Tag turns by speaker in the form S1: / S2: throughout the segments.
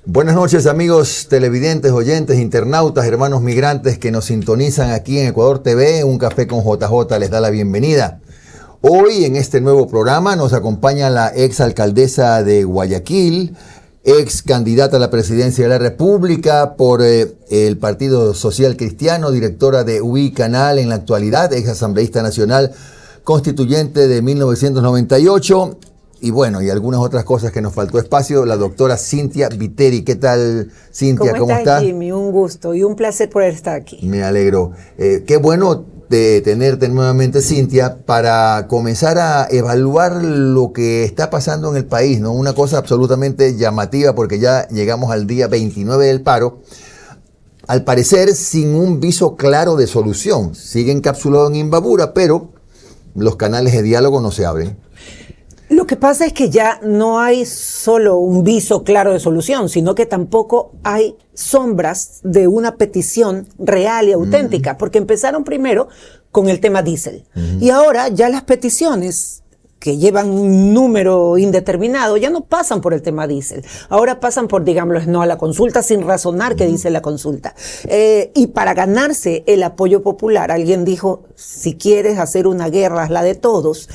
S1: Buenas noches, amigos televidentes, oyentes, internautas, hermanos migrantes que nos sintonizan aquí en Ecuador TV. Un café con JJ les da la bienvenida. Hoy en este nuevo programa nos acompaña la ex alcaldesa de Guayaquil, ex candidata a la presidencia de la República por el Partido Social Cristiano, directora de UI Canal en la actualidad, ex asambleísta nacional constituyente de 1998. Y bueno, y algunas otras cosas que nos faltó espacio, la doctora Cintia Viteri. ¿Qué tal, Cintia?
S2: ¿Cómo estás, Jimmy? Un gusto y un placer poder estar aquí.
S1: Me alegro. Qué bueno de tenerte nuevamente, Cintia, para comenzar a evaluar lo que está pasando en el país, ¿no? Una cosa absolutamente llamativa, porque ya llegamos al día 29 del paro, al parecer sin un viso claro de solución. Sigue encapsulado en Imbabura, pero los canales de diálogo no se abren.
S2: Lo que pasa es que ya no hay solo un viso claro de solución, sino que tampoco hay sombras de una petición real y auténtica, porque empezaron primero con el tema diésel. Y ahora ya las peticiones que llevan un número indeterminado ya no pasan por el tema diésel. Ahora pasan por, digámoslo, no a la consulta sin razonar qué dice la consulta. Y para ganarse el apoyo popular, alguien dijo, si quieres hacer una guerra, hazla de todos.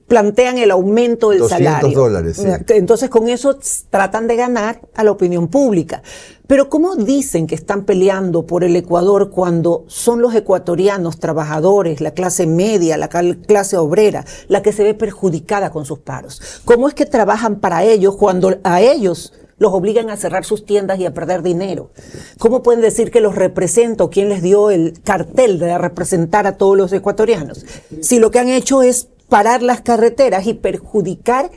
S2: Plantean el aumento del salario.
S1: $200, sí.
S2: Entonces con eso tratan de ganar a la opinión pública. Pero ¿cómo dicen que están peleando por el Ecuador cuando son los ecuatorianos trabajadores, la clase media, la clase obrera, la que se ve perjudicada con sus paros? ¿Cómo es que trabajan para ellos cuando a ellos los obligan a cerrar sus tiendas y a perder dinero? ¿Cómo pueden decir que los represento? ¿Quién les dio el cartel de representar a todos los ecuatorianos? Si lo que han hecho es parar las carreteras y perjudicar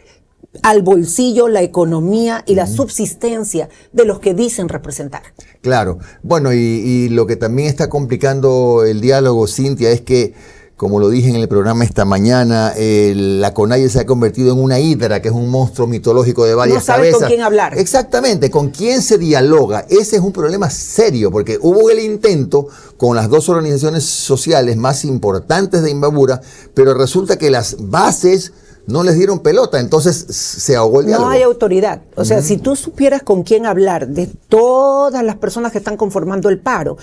S2: al bolsillo, la economía y la subsistencia de los que dicen representar.
S1: Claro. Bueno, y lo que también está complicando el diálogo, Cintia, es que, como lo dije en el programa esta mañana, la CONAIE se ha convertido en una hidra, que es un monstruo mitológico de varias cabezas.
S2: No sabe con quién hablar.
S1: Exactamente, con quién se dialoga. Ese es un problema serio, porque hubo el intento con las dos organizaciones sociales más importantes de Imbabura, pero resulta que las bases no les dieron pelota, entonces se ahogó el diálogo.
S2: No hay autoridad. O sea, si tú supieras con quién hablar de todas las personas que están conformando el paro,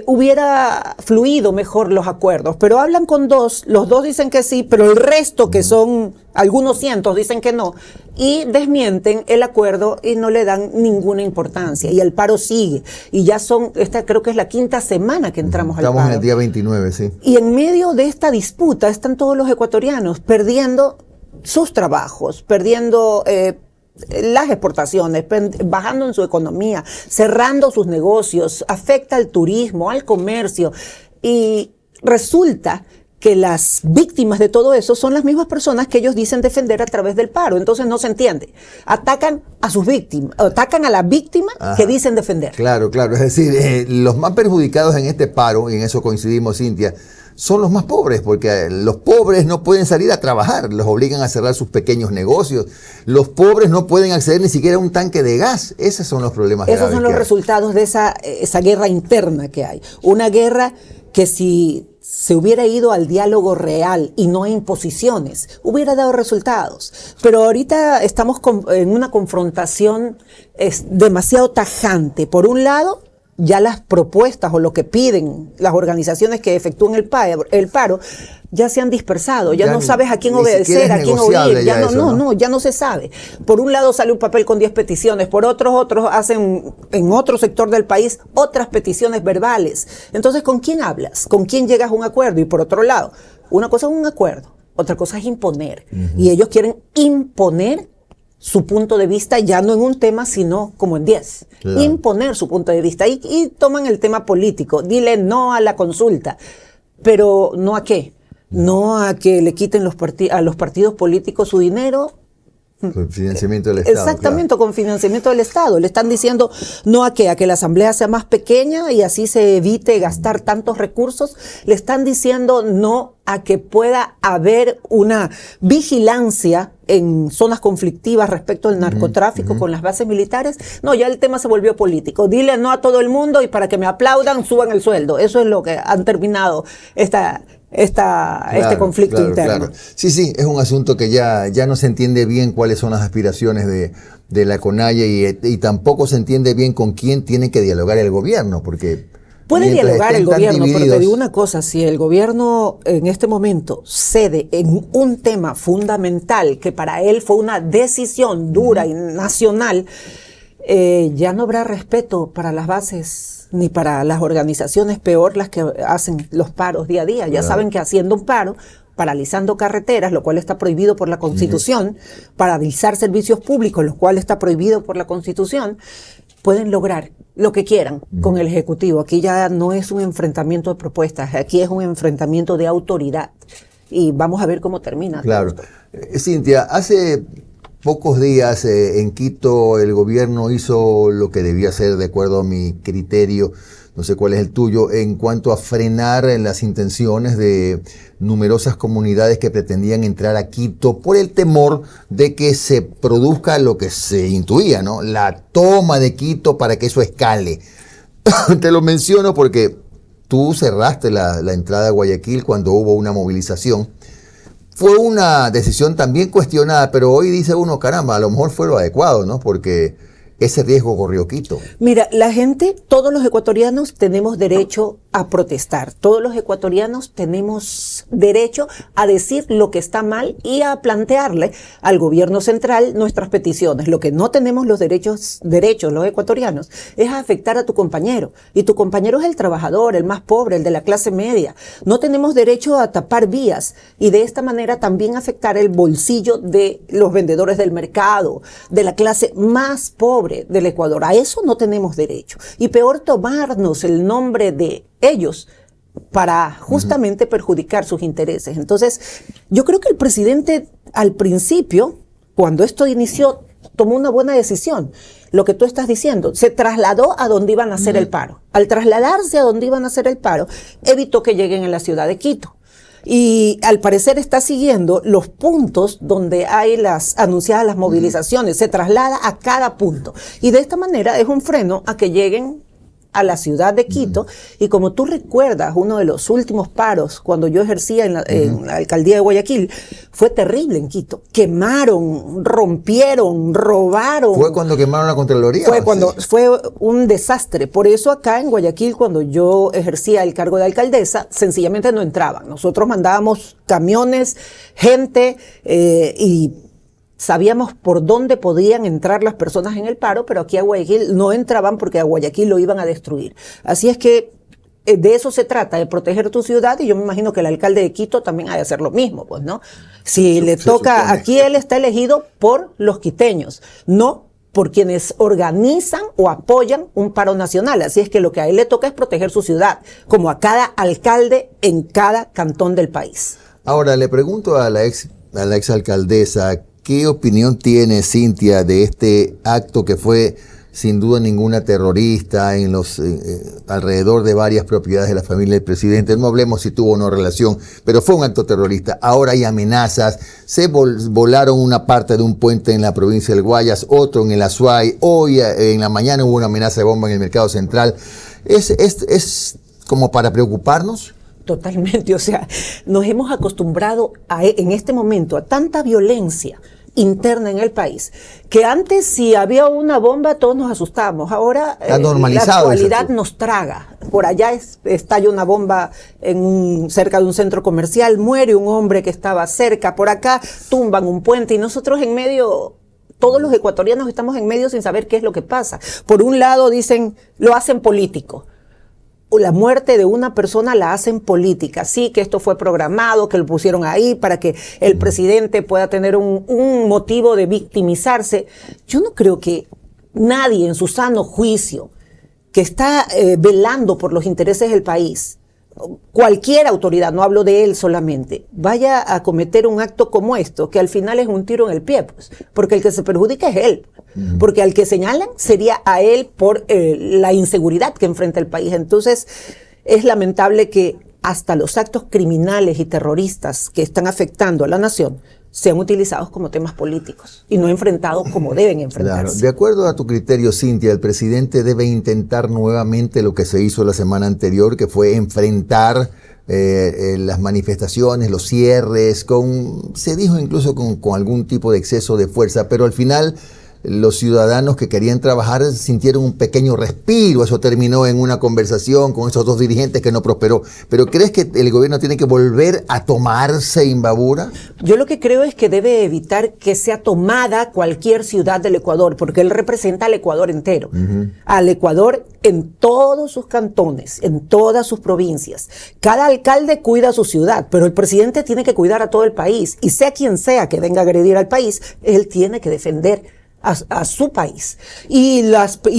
S2: hubiera fluido mejor los acuerdos. Pero hablan con dos, los dos dicen que sí, pero el resto, que son algunos cientos, dicen que no, y desmienten el acuerdo y no le dan ninguna importancia. Y el paro sigue. Y ya esta creo que es la quinta semana que entramos al paro.
S1: Estamos en el día 29, sí.
S2: Y en medio de esta disputa están todos los ecuatorianos perdiendo sus trabajos, perdiendo las exportaciones, bajando en su economía, cerrando sus negocios, afecta al turismo, al comercio, y resulta que las víctimas de todo eso son las mismas personas que ellos dicen defender a través del paro. Entonces no se entiende. Atacan a sus víctimas, atacan a la víctima que dicen defender.
S1: Claro, claro. Es decir, los más perjudicados en este paro, y en eso coincidimos, Cintia, son los más pobres, porque los pobres no pueden salir a trabajar, los obligan a cerrar sus pequeños negocios. Los pobres no pueden acceder ni siquiera a un tanque de gas. Esos son los problemas graves.
S2: Esos son los resultados de esa guerra interna que hay. Una guerra que si se hubiera ido al diálogo real y no a imposiciones, hubiera dado resultados. Pero ahorita estamos en una confrontación demasiado tajante. Por un lado, ya las propuestas o lo que piden las organizaciones que efectúan el paro ya se han dispersado, ya no sabes a quién obedecer, a quién oír, ya no se sabe. Por un lado sale un papel con 10 peticiones, por otros hacen en otro sector del país otras peticiones verbales. Entonces, ¿con quién hablas? ¿Con quién llegas a un acuerdo? Y por otro lado, una cosa es un acuerdo, otra cosa es imponer. Y ellos quieren imponer su punto de vista, ya no en un tema, sino como en 10. Claro. Imponer su punto de vista y toman el tema político. Dile no a la consulta, pero ¿no a qué? No a que le quiten a los partidos políticos su dinero.
S1: Con financiamiento del Estado.
S2: Exactamente,
S1: claro.
S2: Con financiamiento del Estado. Le están diciendo no a qué, a que la asamblea sea más pequeña y así se evite gastar tantos recursos. Le están diciendo no a que pueda haber una vigilancia en zonas conflictivas respecto al narcotráfico con las bases militares. No, ya el tema se volvió político. Dile no a todo el mundo y para que me aplaudan, suban el sueldo. Eso es lo que han terminado esta este conflicto interno.
S1: Claro. Sí, es un asunto que ya no se entiende bien cuáles son las aspiraciones de la CONAIE y tampoco se entiende bien con quién tiene que dialogar el gobierno, porque
S2: puede dialogar el gobierno, pero te digo una cosa, si el gobierno en este momento cede en un tema fundamental que para él fue una decisión dura y nacional, ya no habrá respeto para las bases ni para las organizaciones, peor las que hacen los paros día a día. Ya saben que haciendo un paro, paralizando carreteras, lo cual está prohibido por la Constitución, paralizar servicios públicos, lo cual está prohibido por la Constitución, pueden lograr lo que quieran con el Ejecutivo. Aquí ya no es un enfrentamiento de propuestas, aquí es un enfrentamiento de autoridad. Y vamos a ver cómo termina.
S1: Claro. Cintia, hace pocos días en Quito el gobierno hizo lo que debía hacer de acuerdo a mi criterio, no sé cuál es el tuyo, en cuanto a frenar las intenciones de numerosas comunidades que pretendían entrar a Quito por el temor de que se produzca lo que se intuía, ¿no? La toma de Quito para que eso escale. Te lo menciono porque tú cerraste la entrada a Guayaquil cuando hubo una movilización. Fue una decisión también cuestionada, pero hoy dice uno, caramba, a lo mejor fue lo adecuado, ¿no? Porque ese riesgo corrió Quito.
S2: Mira, la gente, todos los ecuatorianos tenemos derecho a protestar. Todos los ecuatorianos tenemos derecho a decir lo que está mal y a plantearle al gobierno central nuestras peticiones. Lo que no tenemos los derechos los ecuatorianos es a afectar a tu compañero. Y tu compañero es el trabajador, el más pobre, el de la clase media. No tenemos derecho a tapar vías y de esta manera también afectar el bolsillo de los vendedores del mercado, de la clase más pobre del Ecuador. A eso no tenemos derecho. Y peor, tomarnos el nombre de ellos para justamente perjudicar sus intereses. Entonces, yo creo que el presidente al principio, cuando esto inició, tomó una buena decisión. Lo que tú estás diciendo, se trasladó a donde iban a hacer el paro. Al trasladarse a donde iban a hacer el paro, evitó que lleguen a la ciudad de Quito. Y al parecer está siguiendo los puntos donde hay anunciadas las movilizaciones, se traslada a cada punto. Y de esta manera es un freno a que lleguen a la ciudad de Quito. Y como tú recuerdas, uno de los últimos paros cuando yo ejercía en la alcaldía de Guayaquil, fue terrible en Quito. Quemaron, rompieron, robaron.
S1: ¿Fue cuando quemaron la Contraloría?
S2: Fue un desastre. Por eso acá en Guayaquil, cuando yo ejercía el cargo de alcaldesa, sencillamente no entraban. Nosotros mandábamos camiones, gente y sabíamos por dónde podían entrar las personas en el paro, pero aquí a Guayaquil no entraban porque a Guayaquil lo iban a destruir. Así es que de eso se trata, de proteger tu ciudad, y yo me imagino que el alcalde de Quito también ha de hacer lo mismo, pues, ¿no? Si le toca, aquí él está elegido por los quiteños, no por quienes organizan o apoyan un paro nacional. Así es que lo que a él le toca es proteger su ciudad, como a cada alcalde en cada cantón del país.
S1: Ahora, le pregunto a la exalcaldesa, ¿qué opinión tiene Cintia de este acto que fue sin duda ninguna terrorista alrededor de varias propiedades de la familia del presidente? No hablemos si tuvo o no relación, pero fue un acto terrorista. Ahora hay amenazas, se volaron una parte de un puente en la provincia del Guayas, otro en el Azuay, hoy en la mañana hubo una amenaza de bomba en el Mercado Central. ¿Es como para preocuparnos?
S2: Totalmente, o sea, nos hemos acostumbrado en este momento a tanta violencia interna en el país, que antes si había una bomba todos nos asustábamos. Ahora la actualidad nos traga. Por allá estalla una bomba cerca de un centro comercial, muere un hombre que estaba cerca, por acá tumban un puente y nosotros en medio, todos los ecuatorianos estamos en medio sin saber qué es lo que pasa. Por un lado dicen, lo hacen político. La muerte de una persona la hacen política. Sí, que esto fue programado, que lo pusieron ahí para que el presidente pueda tener un motivo de victimizarse. Yo no creo que nadie en su sano juicio que está velando por los intereses del país, cualquier autoridad, no hablo de él solamente, vaya a cometer un acto como esto, que al final es un tiro en el pie, pues, porque el que se perjudica es él. Porque al que señalan sería a él por la inseguridad que enfrenta el país. Entonces, es lamentable que hasta los actos criminales y terroristas que están afectando a la nación sean utilizados como temas políticos y no enfrentados como deben enfrentarse.
S1: Claro. De acuerdo a tu criterio, Cintia, el presidente debe intentar nuevamente lo que se hizo la semana anterior, que fue enfrentar las manifestaciones, los cierres, se dijo incluso con algún tipo de exceso de fuerza, pero al final los ciudadanos que querían trabajar sintieron un pequeño respiro. Eso terminó en una conversación con esos dos dirigentes que no prosperó. ¿Pero crees que el gobierno tiene que volver a tomarse Imbabura?
S2: Yo lo que creo es que debe evitar que sea tomada cualquier ciudad del Ecuador, porque él representa al Ecuador entero, al Ecuador en todos sus cantones, en todas sus provincias. Cada alcalde cuida su ciudad, pero el presidente tiene que cuidar a todo el país, y sea quien sea que venga a agredir al país, él tiene que defender a su país. Y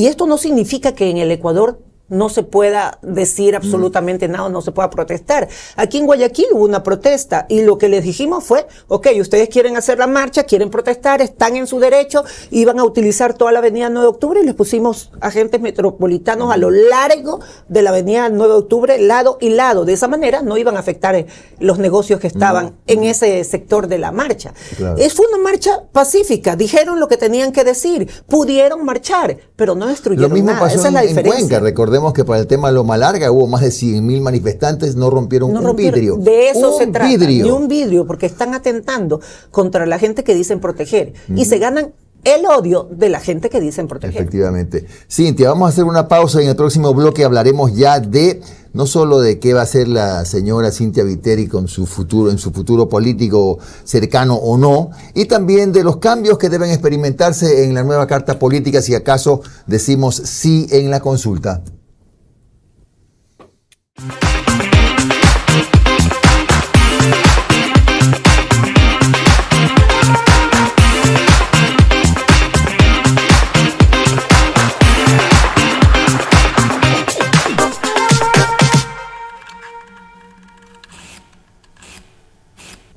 S2: esto no significa que en el Ecuador no se pueda decir absolutamente nada, no se pueda protestar. Aquí en Guayaquil hubo una protesta y lo que les dijimos fue, ok, ustedes quieren hacer la marcha, quieren protestar, están en su derecho, iban a utilizar toda la avenida 9 de octubre y les pusimos agentes metropolitanos a lo largo de la avenida 9 de octubre, lado y lado. De esa manera no iban a afectar los negocios que estaban en ese sector de la marcha. Claro. Fue una marcha pacífica, dijeron lo que tenían que decir, pudieron marchar, pero no destruyeron nada.
S1: Lo mismo pasó
S2: esa es la diferencia.
S1: En Cuenca, recordemos que para el tema de Loma Larga hubo más de 100.000 manifestantes, no rompieron un vidrio.
S2: De eso se trata, ni un vidrio, porque están atentando contra la gente que dicen proteger y se ganan el odio de la gente que dicen proteger.
S1: Efectivamente. Cintia, vamos a hacer una pausa y en el próximo bloque hablaremos ya de no solo de qué va a hacer la señora Cynthia Viteri con su futuro, en su futuro político cercano o no, y también de los cambios que deben experimentarse en la nueva carta política si acaso decimos sí en la consulta.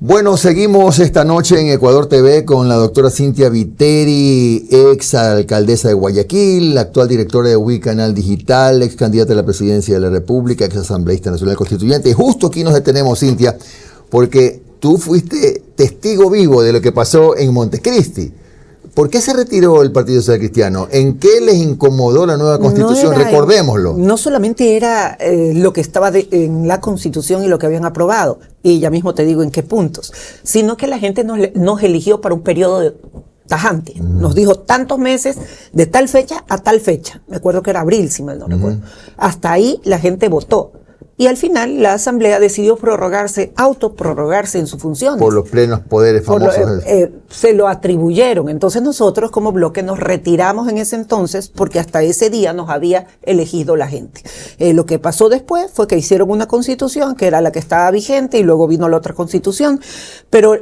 S1: Bueno, seguimos esta noche en Ecuador TV con la doctora Cynthia Viteri, ex alcaldesa de Guayaquil, actual directora de WI Canal Digital, ex candidata a la presidencia de la República, ex asambleísta nacional constituyente. Y justo aquí nos detenemos, Cynthia, porque tú fuiste testigo vivo de lo que pasó en Montecristi. ¿Por qué se retiró el Partido Social Cristiano? ¿En qué les incomodó la nueva Constitución? Recordémoslo.
S2: No solamente era lo que estaba en la Constitución y lo que habían aprobado, y ya mismo te digo en qué puntos, sino que la gente nos eligió para un periodo tajante. Nos dijo tantos meses, de tal fecha a tal fecha. Me acuerdo que era abril, si mal no recuerdo. Hasta ahí la gente votó. Y al final la Asamblea decidió autoprorrogarse en su función.
S1: Por los plenos poderes famosos.
S2: Se lo atribuyeron. Entonces nosotros como bloque nos retiramos en ese entonces porque hasta ese día nos había elegido la gente. Lo que pasó después fue que hicieron una constitución que era la que estaba vigente y luego vino la otra constitución. Pero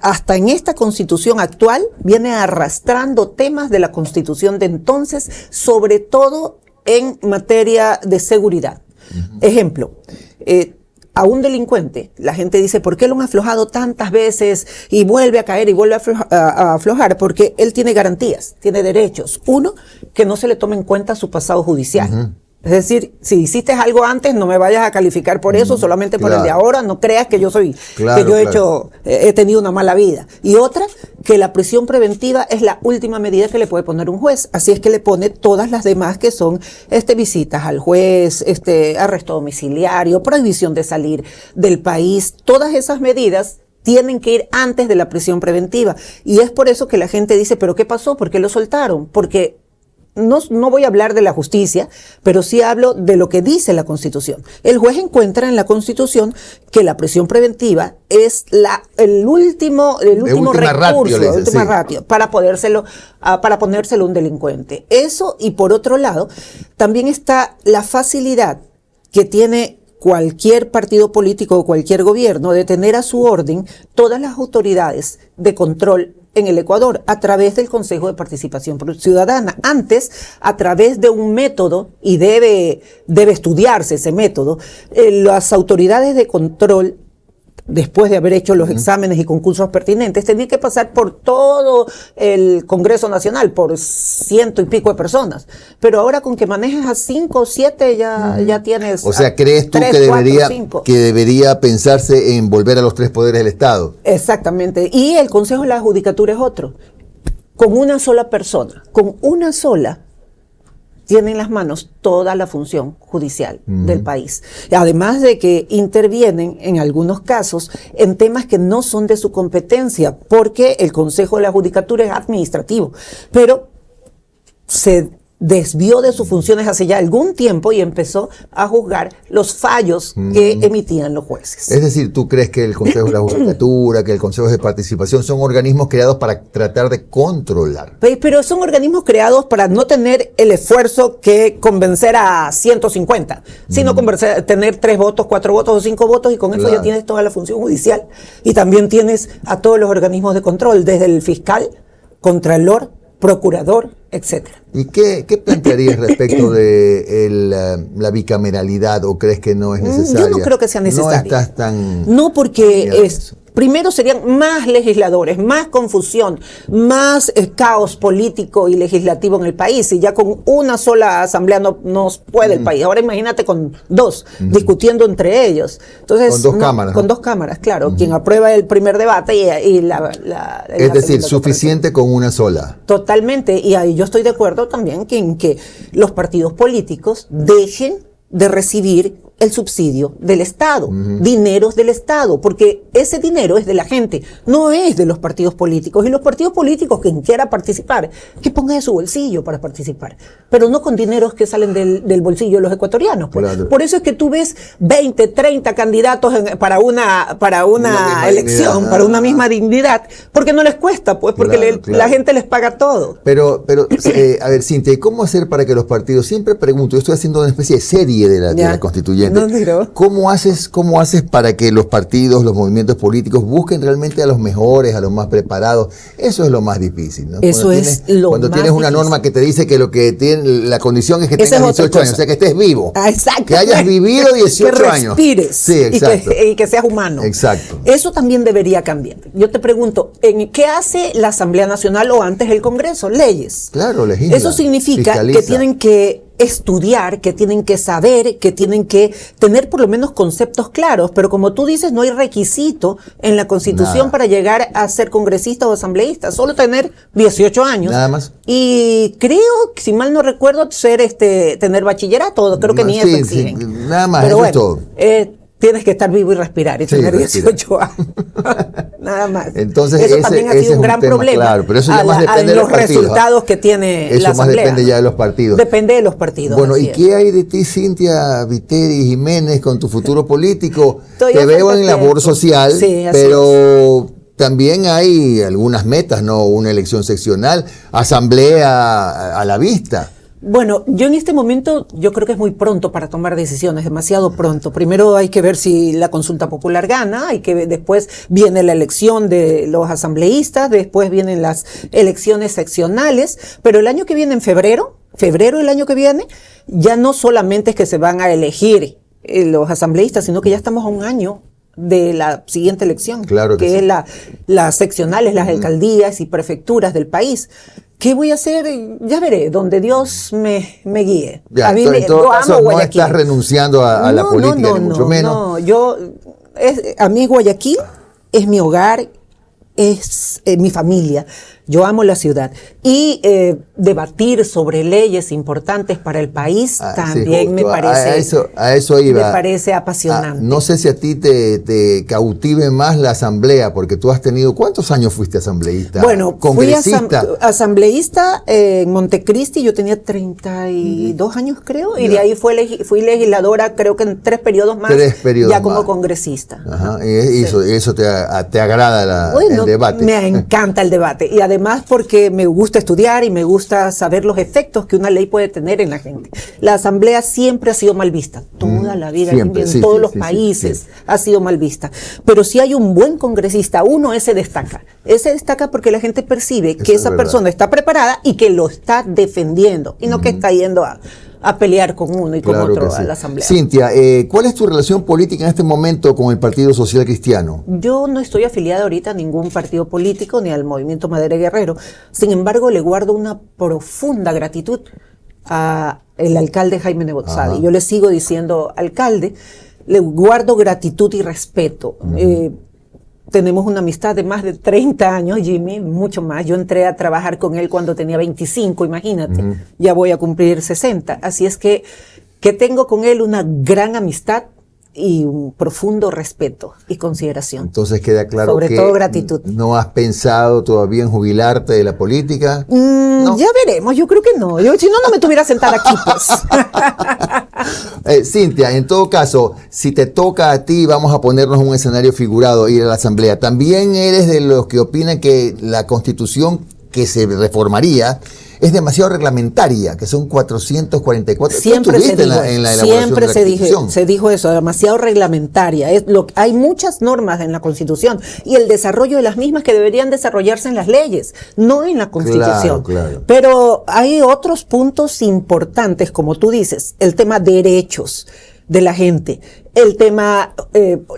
S2: hasta en esta constitución actual viene arrastrando temas de la constitución de entonces, sobre todo en materia de seguridad. Ejemplo, a un delincuente, la gente dice, ¿por qué lo han aflojado tantas veces y vuelve a caer y vuelve a aflojar? Porque él tiene garantías, tiene derechos. Uno, que no se le tome en cuenta su pasado judicial. Es decir, si hiciste algo antes, no me vayas a calificar por eso, solamente por el de ahora. No creas que yo he tenido una mala vida. Y otra, que la prisión preventiva es la última medida que le puede poner un juez. Así es que le pone todas las demás que son visitas al juez, arresto domiciliario, prohibición de salir del país. Todas esas medidas tienen que ir antes de la prisión preventiva. Y es por eso que la gente dice, ¿pero qué pasó? ¿Por qué lo soltaron? Porque no voy a hablar de la justicia, pero sí hablo de lo que dice la Constitución. El juez encuentra en la Constitución que la prisión preventiva es el último recurso, ratio para ponérselo a un delincuente. Eso, y por otro lado, también está la facilidad que tiene cualquier partido político o cualquier gobierno de tener a su orden todas las autoridades de control en el Ecuador a través del Consejo de Participación Ciudadana. Antes, a través de un método, y debe estudiarse ese método, las autoridades de control, después de haber hecho los exámenes y concursos pertinentes, tenían que pasar por todo el Congreso Nacional, por 100 y pico de personas. Pero ahora con que manejes a 5 o 7 ya tienes.
S1: O sea, ¿crees tú
S2: 3,
S1: que debería pensarse en volver a los 3 poderes del Estado?
S2: Exactamente. Y el Consejo de la Judicatura es otro. Con una sola persona, con una sola, tiene en las manos toda la función judicial del país. Además de que intervienen en algunos casos en temas que no son de su competencia, porque el Consejo de la Judicatura es administrativo, pero se desvió de sus funciones hace ya algún tiempo y empezó a juzgar los fallos que emitían los jueces.
S1: Es decir, ¿tú crees que el Consejo de la Judicatura, que el Consejo de Participación son organismos creados para tratar de controlar?
S2: Pero son organismos creados para no tener el esfuerzo que convencer a 150, sino tener 3 votos, 4 votos o 5 votos, y con eso ya tienes toda la función judicial. Y también tienes a todos los organismos de control, desde el fiscal, contralor, procurador, etcétera.
S1: ¿Y qué plantearías respecto de la bicameralidad, o crees que no es necesaria?
S2: Yo no creo que sea necesaria.
S1: No estás tan...
S2: No, porque primero serían más legisladores, más confusión, más caos político y legislativo en el país, y ya con una sola asamblea no puede el país. Ahora imagínate con 2, discutiendo entre ellos. Entonces,
S1: con 2 cámaras.
S2: Con 2 cámaras, claro. Quien aprueba el primer debate y la
S1: es decir, suficiente con una sola.
S2: Totalmente, y ahí yo estoy de acuerdo también en que los partidos políticos dejen de recibir el subsidio del Estado, dineros del Estado, porque ese dinero es de la gente, no es de los partidos políticos. Y los partidos políticos, quien quiera participar, que ponga de su bolsillo para participar, pero no con dineros que salen del bolsillo de los ecuatorianos. Pues. Claro. Por eso es que tú ves 20, 30 candidatos para una elección, para una misma dignidad, porque no les cuesta, pues, porque la gente les paga todo.
S1: Pero a ver, Cintia, ¿cómo hacer para que los partidos, siempre pregunto, yo estoy haciendo una especie de serie de la constituyente, ¿cómo haces para que los partidos, los movimientos políticos busquen realmente a los mejores, a los más preparados? Eso es lo más difícil, ¿no? Cuando tienes una norma que te dice que lo que tiene la condición es que tengas 18 años, o sea, que estés vivo.
S2: Exacto.
S1: Que hayas vivido 18 años.
S2: Que respires.
S1: Sí, exacto.
S2: Y que seas humano.
S1: Exacto.
S2: Eso también debería cambiar. Yo te pregunto, ¿qué hace la Asamblea Nacional o antes el Congreso? Leyes.
S1: Claro, legisla.
S2: Eso significa
S1: fiscaliza.
S2: que tienen que estudiar, que tienen que saber, que tienen que tener por lo menos conceptos claros, pero como tú dices, no hay requisito en la Constitución para llegar a ser congresista o asambleísta, solo tener 18 años.
S1: Nada más.
S2: Y creo, si mal no recuerdo, tener bachillerato, creo que ni eso exigen.
S1: Sí, nada más,
S2: pero
S1: eso es todo.
S2: Tienes que estar vivo y respirar y tener 18 años. Nada más.
S1: Entonces,
S2: eso también ha sido un gran problema.
S1: Claro, pero eso ya más depende de los partidos.
S2: Resultados que tiene la Asamblea.
S1: Eso más depende ya de los partidos.
S2: Depende de los partidos.
S1: Bueno, ¿y qué hay de ti, Cintia Viteri Jiménez, con tu futuro político? Te veo en labor social, sí, pero también hay algunas metas, ¿no? Una elección seccional, asamblea a la vista.
S2: Bueno, yo en este momento, yo creo que es muy pronto para tomar decisiones, demasiado pronto. Primero hay que ver si la consulta popular gana, después viene la elección de los asambleístas, después vienen las elecciones seccionales, pero el año que viene, en febrero del año que viene, ya no solamente es que se van a elegir los asambleístas, sino que ya estamos a un año de la siguiente elección,
S1: claro que
S2: es
S1: sí.
S2: las seccionales, las alcaldías y prefecturas del país. ¿Qué voy a hacer? Ya veré, donde Dios me guíe.
S1: Ya, en todo caso, no estás renunciando a la política, ni mucho menos.
S2: No, a mí Guayaquil es mi hogar, es mi familia. Yo amo la ciudad. Y debatir sobre leyes importantes para el país también me parece.
S1: A eso iba.
S2: Me parece apasionante.
S1: No sé si a ti te cautive más la asamblea, porque tú has tenido. ¿Cuántos años fuiste asambleísta?
S2: Bueno, congresista. Fui asambleísta en Montecristi, yo tenía 32 años, creo, y de ahí fui legisladora, creo que en 3 periodos más.
S1: 3 periodos
S2: ya como
S1: más.
S2: Congresista.
S1: Ajá. Y eso te agrada el debate.
S2: Me encanta el debate. Y además porque me gusta estudiar y me gusta saber los efectos que una ley puede tener en la gente. La asamblea siempre ha sido mal vista, toda la vida, siempre, en todos los países ha sido mal vista. Pero si hay un buen congresista, ese destaca. Ese destaca porque la gente percibe que esa persona está preparada y que lo está defendiendo, y no que está yendo a pelear con uno y con otro a la asamblea.
S1: Cintia, ¿cuál es tu relación política en este momento con el Partido Social Cristiano?
S2: Yo no estoy afiliada ahorita a ningún partido político ni al Movimiento Madera Guerrero. Sin embargo, le guardo una profunda gratitud al alcalde Jaime Nebot Sadi. Yo le sigo diciendo alcalde, le guardo gratitud y respeto. tenemos una amistad de más de 30 años, Jimmy, mucho más. Yo entré a trabajar con él cuando tenía 25, imagínate. Ya voy a cumplir 60. Así es que tengo con él una gran amistad y un profundo respeto y consideración.
S1: Entonces queda claro
S2: sobre
S1: que
S2: todo gratitud.
S1: ¿No has pensado todavía en jubilarte de la política?
S2: ¿No? Ya veremos, yo creo que no. Si no me tuviera sentada aquí, pues.
S1: Cintia, en todo caso, si te toca a ti, vamos a ponernos en un escenario figurado, ir a la Asamblea. ¿También eres de los que opinan que la Constitución que se reformaría es demasiado reglamentaria, que son 444?
S2: Siempre se dijo,
S1: en la elaboración de la Constitución.
S2: Se dijo eso, demasiado reglamentaria. Hay muchas normas en la Constitución y el desarrollo de las mismas que deberían desarrollarse en las leyes, no en la Constitución.
S1: Claro.
S2: Pero hay otros puntos importantes, como tú dices, el tema derechos de la gente, el tema,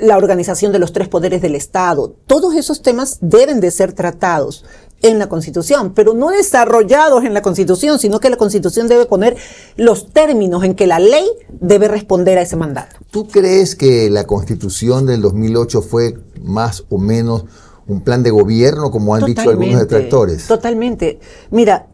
S2: la organización de los 3 poderes del Estado. Todos esos temas deben de ser tratados en la Constitución, pero no desarrollados en la Constitución, sino que la Constitución debe poner los términos en que la ley debe responder a ese mandato.
S1: ¿Tú crees que la Constitución del 2008 fue más o menos un plan de gobierno, como han dicho algunos detractores?
S2: Totalmente. Mira,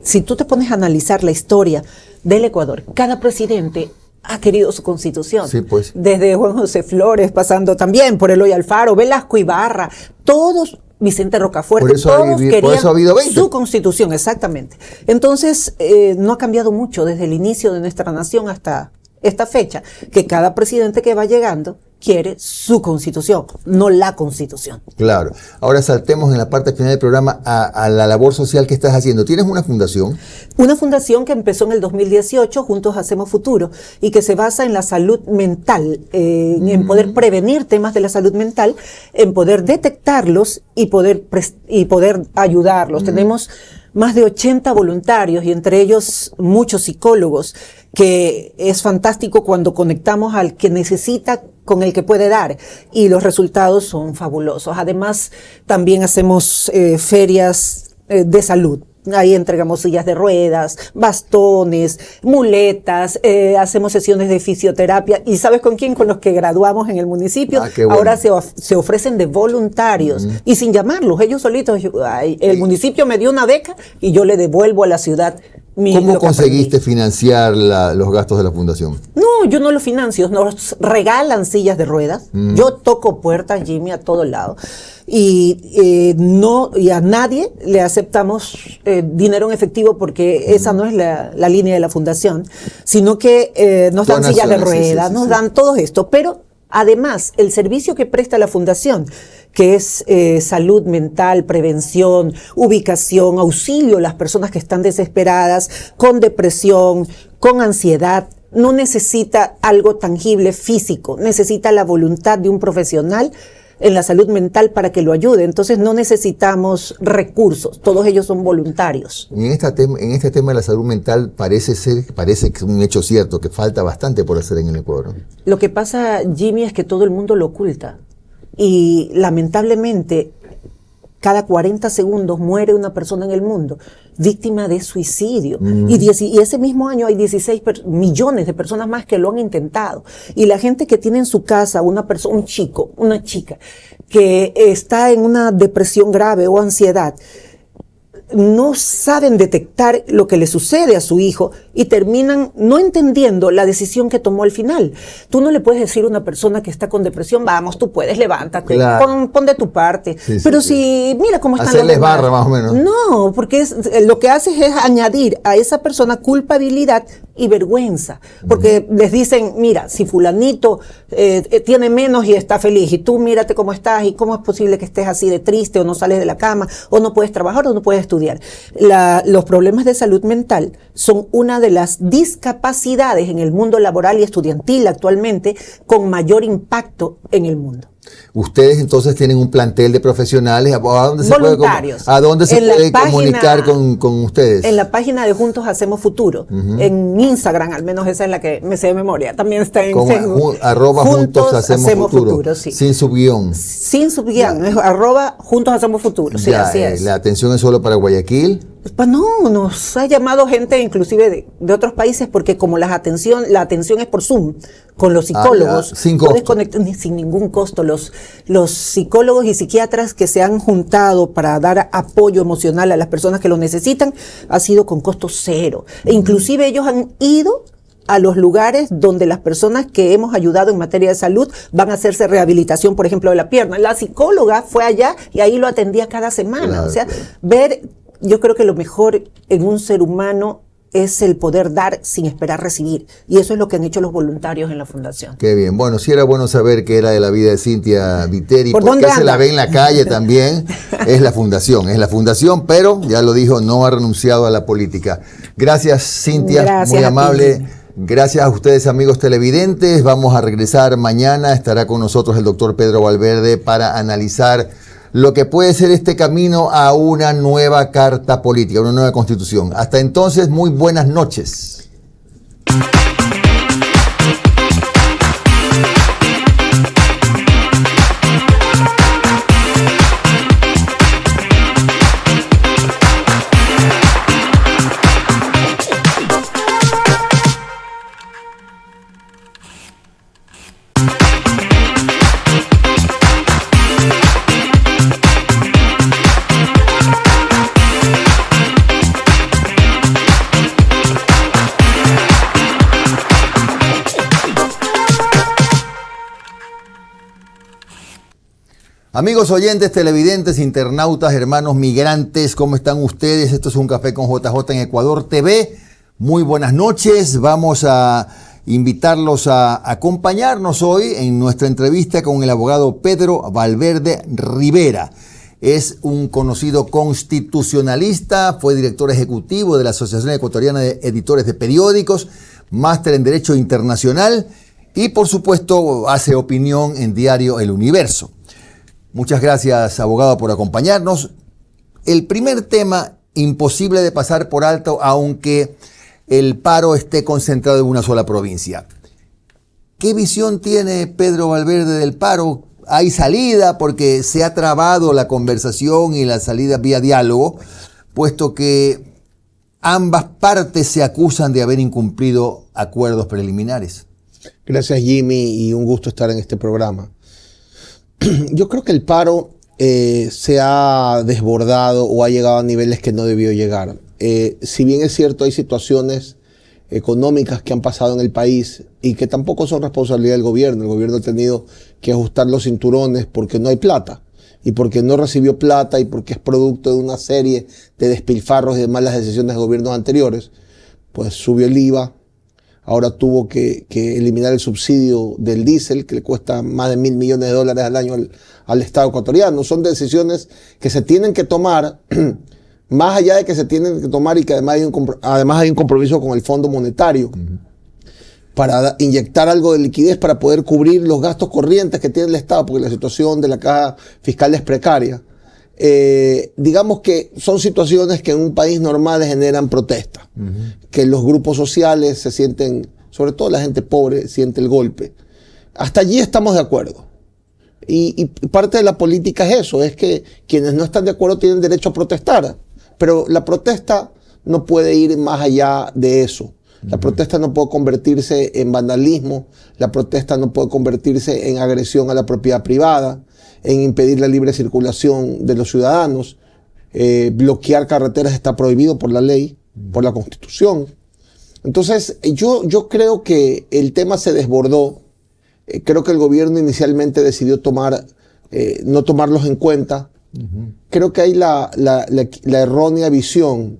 S2: si tú te pones a analizar la historia del Ecuador, cada presidente ha querido su Constitución.
S1: Sí, pues.
S2: Desde Juan José Flores, pasando también por Eloy Alfaro, Velasco Ibarra, todos, Vicente Rocafuerte, todos querían su Constitución, exactamente. Entonces, no ha cambiado mucho desde el inicio de nuestra nación hasta esta fecha, que cada presidente que va llegando quiere su Constitución, no la Constitución.
S1: Claro. Ahora saltemos en la parte final del programa a la labor social que estás haciendo. ¿Tienes una fundación?
S2: Una fundación que empezó en el 2018, Juntos Hacemos Futuro, y que se basa en la salud mental, en poder prevenir temas de la salud mental, en poder detectarlos y poder ayudarlos. Tenemos más de 80 voluntarios y entre ellos muchos psicólogos, que es fantástico cuando conectamos al que necesita con el que puede dar, y los resultados son fabulosos. Además, también hacemos ferias de salud. Ahí entregamos sillas de ruedas, bastones, muletas, hacemos sesiones de fisioterapia. ¿Y sabes con quién? Con los que graduamos en el municipio.
S1: Qué bueno.
S2: Ahora se ofrecen de voluntarios y sin llamarlos, ellos solitos. El municipio me dio una beca y yo le devuelvo a la ciudad.
S1: ¿Cómo conseguiste financiar los gastos de la fundación?
S2: No, yo no lo financio, nos regalan sillas de ruedas. Yo toco puertas, Jimmy, a todo lado. Y a nadie le aceptamos dinero en efectivo, porque esa no es la línea de la fundación, sino que nos dan sillas de ruedas, nos dan todo esto. Pero además, el servicio que presta la fundación, que es salud mental, prevención, ubicación, auxilio a las personas que están desesperadas, con depresión, con ansiedad, no necesita algo tangible físico, necesita la voluntad de un profesional en la salud mental para que lo ayude. Entonces no necesitamos recursos, todos ellos son voluntarios.
S1: Y en este tema de la salud mental parece que es un hecho cierto, que falta bastante por hacer en el Ecuador.
S2: Lo que pasa, Jimmy, es que todo el mundo lo oculta. Y lamentablemente, cada 40 segundos muere una persona en el mundo víctima de suicidio. Y ese mismo año hay 16 millones de personas más que lo han intentado. Y la gente que tiene en su casa un chico, una chica, que está en una depresión grave o ansiedad, no saben detectar lo que le sucede a su hijo y terminan no entendiendo la decisión que tomó al final. Tú no le puedes decir a una persona que está con depresión, vamos, tú puedes, levántate, claro, pon de tu parte. Pero si, mira cómo están
S1: hacerles barra más o menos.
S2: No, porque lo que haces es añadir a esa persona culpabilidad y vergüenza. Porque les dicen, mira, si fulanito tiene menos y está feliz, y tú mírate cómo estás, y cómo es posible que estés así de triste, o no sales de la cama, o no puedes trabajar, o no puedes estudiar. Los problemas de salud mental son una de las discapacidades en el mundo laboral y estudiantil actualmente con mayor impacto en el mundo.
S1: Ustedes entonces tienen un plantel de profesionales. ¿A dónde se puede comunicar con ustedes?
S2: En la página de Juntos Hacemos Futuro. En Instagram, al menos esa es la que me sé de memoria. También está en Facebook.
S1: @Juntos Hacemos Futuro.
S2: Sí.
S1: Sin subguión.
S2: Sin subguión. Es @Juntos Hacemos Futuro. Sí, así es.
S1: La atención es solo para Guayaquil.
S2: Pues no, nos ha llamado gente inclusive de otros países porque como la atención es por Zoom con los psicólogos,
S1: ya, sin
S2: puedes
S1: costo.
S2: conectar sin ningún costo. Los psicólogos y psiquiatras que se han juntado para dar apoyo emocional a las personas que lo necesitan ha sido con costo cero. E inclusive ellos han ido a los lugares donde las personas que hemos ayudado en materia de salud van a hacerse rehabilitación, por ejemplo, de la pierna. La psicóloga fue allá y ahí lo atendía cada semana.
S1: Claro,
S2: o sea,
S1: claro.
S2: ver, yo creo que lo mejor en un ser humano es el poder dar sin esperar recibir. Y eso es lo que han hecho los voluntarios en la fundación.
S1: Qué bien. Bueno, sí era bueno saber qué era de la vida de Cintia Viteri,
S2: ¿Por
S1: porque
S2: dónde
S1: se la
S2: anda?
S1: ve en la calle también. Es la fundación, pero ya lo dijo, no ha renunciado a la política. Gracias, Cintia,
S2: Gracias
S1: muy
S2: a
S1: amable.
S2: ti.
S1: Gracias a ustedes, amigos televidentes. Vamos a regresar mañana. Estará con nosotros el doctor Pedro Valverde para analizar lo que puede ser este camino a una nueva carta política, una nueva constitución. Hasta entonces, muy buenas noches. Amigos oyentes, televidentes, internautas, hermanos migrantes, ¿cómo están ustedes? Esto es Un Café con JJ en Ecuador TV. Muy buenas noches. Vamos a invitarlos a acompañarnos hoy en nuestra entrevista con el abogado Pedro Valverde Rivera. Es un conocido constitucionalista, fue director ejecutivo de la Asociación Ecuatoriana de Editores de Periódicos, máster en Derecho Internacional y, por supuesto, hace opinión en diario El Universo. Muchas gracias, abogado, por acompañarnos. El primer tema, imposible de pasar por alto, aunque el paro esté concentrado en una sola provincia. ¿Qué visión tiene Pedro Valverde del paro? ¿Hay salida? Porque se ha trabado la conversación y la salida vía diálogo, puesto que ambas partes se acusan de haber incumplido acuerdos preliminares.
S3: Gracias, Jimmy, y un gusto estar en este programa. Yo creo que el paro se ha desbordado o ha llegado a niveles que no debió llegar. Si bien es cierto, hay situaciones económicas que han pasado en el país y que tampoco son responsabilidad del gobierno. El gobierno ha tenido que ajustar los cinturones porque no hay plata y porque no recibió plata y porque es producto de una serie de despilfarros y de malas decisiones de gobiernos anteriores. Pues subió el IVA. Ahora tuvo que eliminar el subsidio del diésel, que le cuesta más de $1.000 millones al año al Estado ecuatoriano. Son decisiones que se tienen que tomar, más allá de que se tienen que tomar y que además hay un compromiso con el Fondo Monetario para inyectar algo de liquidez para poder cubrir los gastos corrientes que tiene el Estado, porque la situación de la caja fiscal es precaria. Digamos que son situaciones que en un país normal generan protesta, que los grupos sociales se sienten, sobre todo la gente pobre, siente el golpe. Hasta allí estamos de acuerdo. Y parte de la política es eso, es que quienes no están de acuerdo tienen derecho a protestar, pero la protesta no puede ir más allá de eso. La protesta no puede convertirse en vandalismo, la protesta no puede convertirse en agresión a la propiedad privada, en impedir la libre circulación de los ciudadanos. Bloquear carreteras está prohibido por la ley, por la Constitución. Entonces, yo creo que el tema se desbordó. Creo que el gobierno inicialmente decidió no tomarlos en cuenta. Creo que hay la errónea visión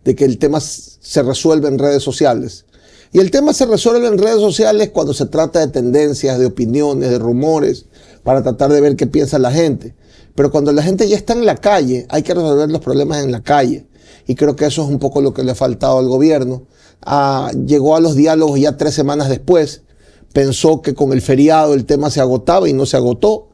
S3: de que el tema se resuelve en redes sociales. Y el tema se resuelve en redes sociales cuando se trata de tendencias, de opiniones, de rumores, para tratar de ver qué piensa la gente. Pero cuando la gente ya está en la calle, hay que resolver los problemas en la calle. Y creo que eso es un poco lo que le ha faltado al gobierno. Llegó a los diálogos ya 3 semanas después. Pensó que con el feriado el tema se agotaba y no se agotó.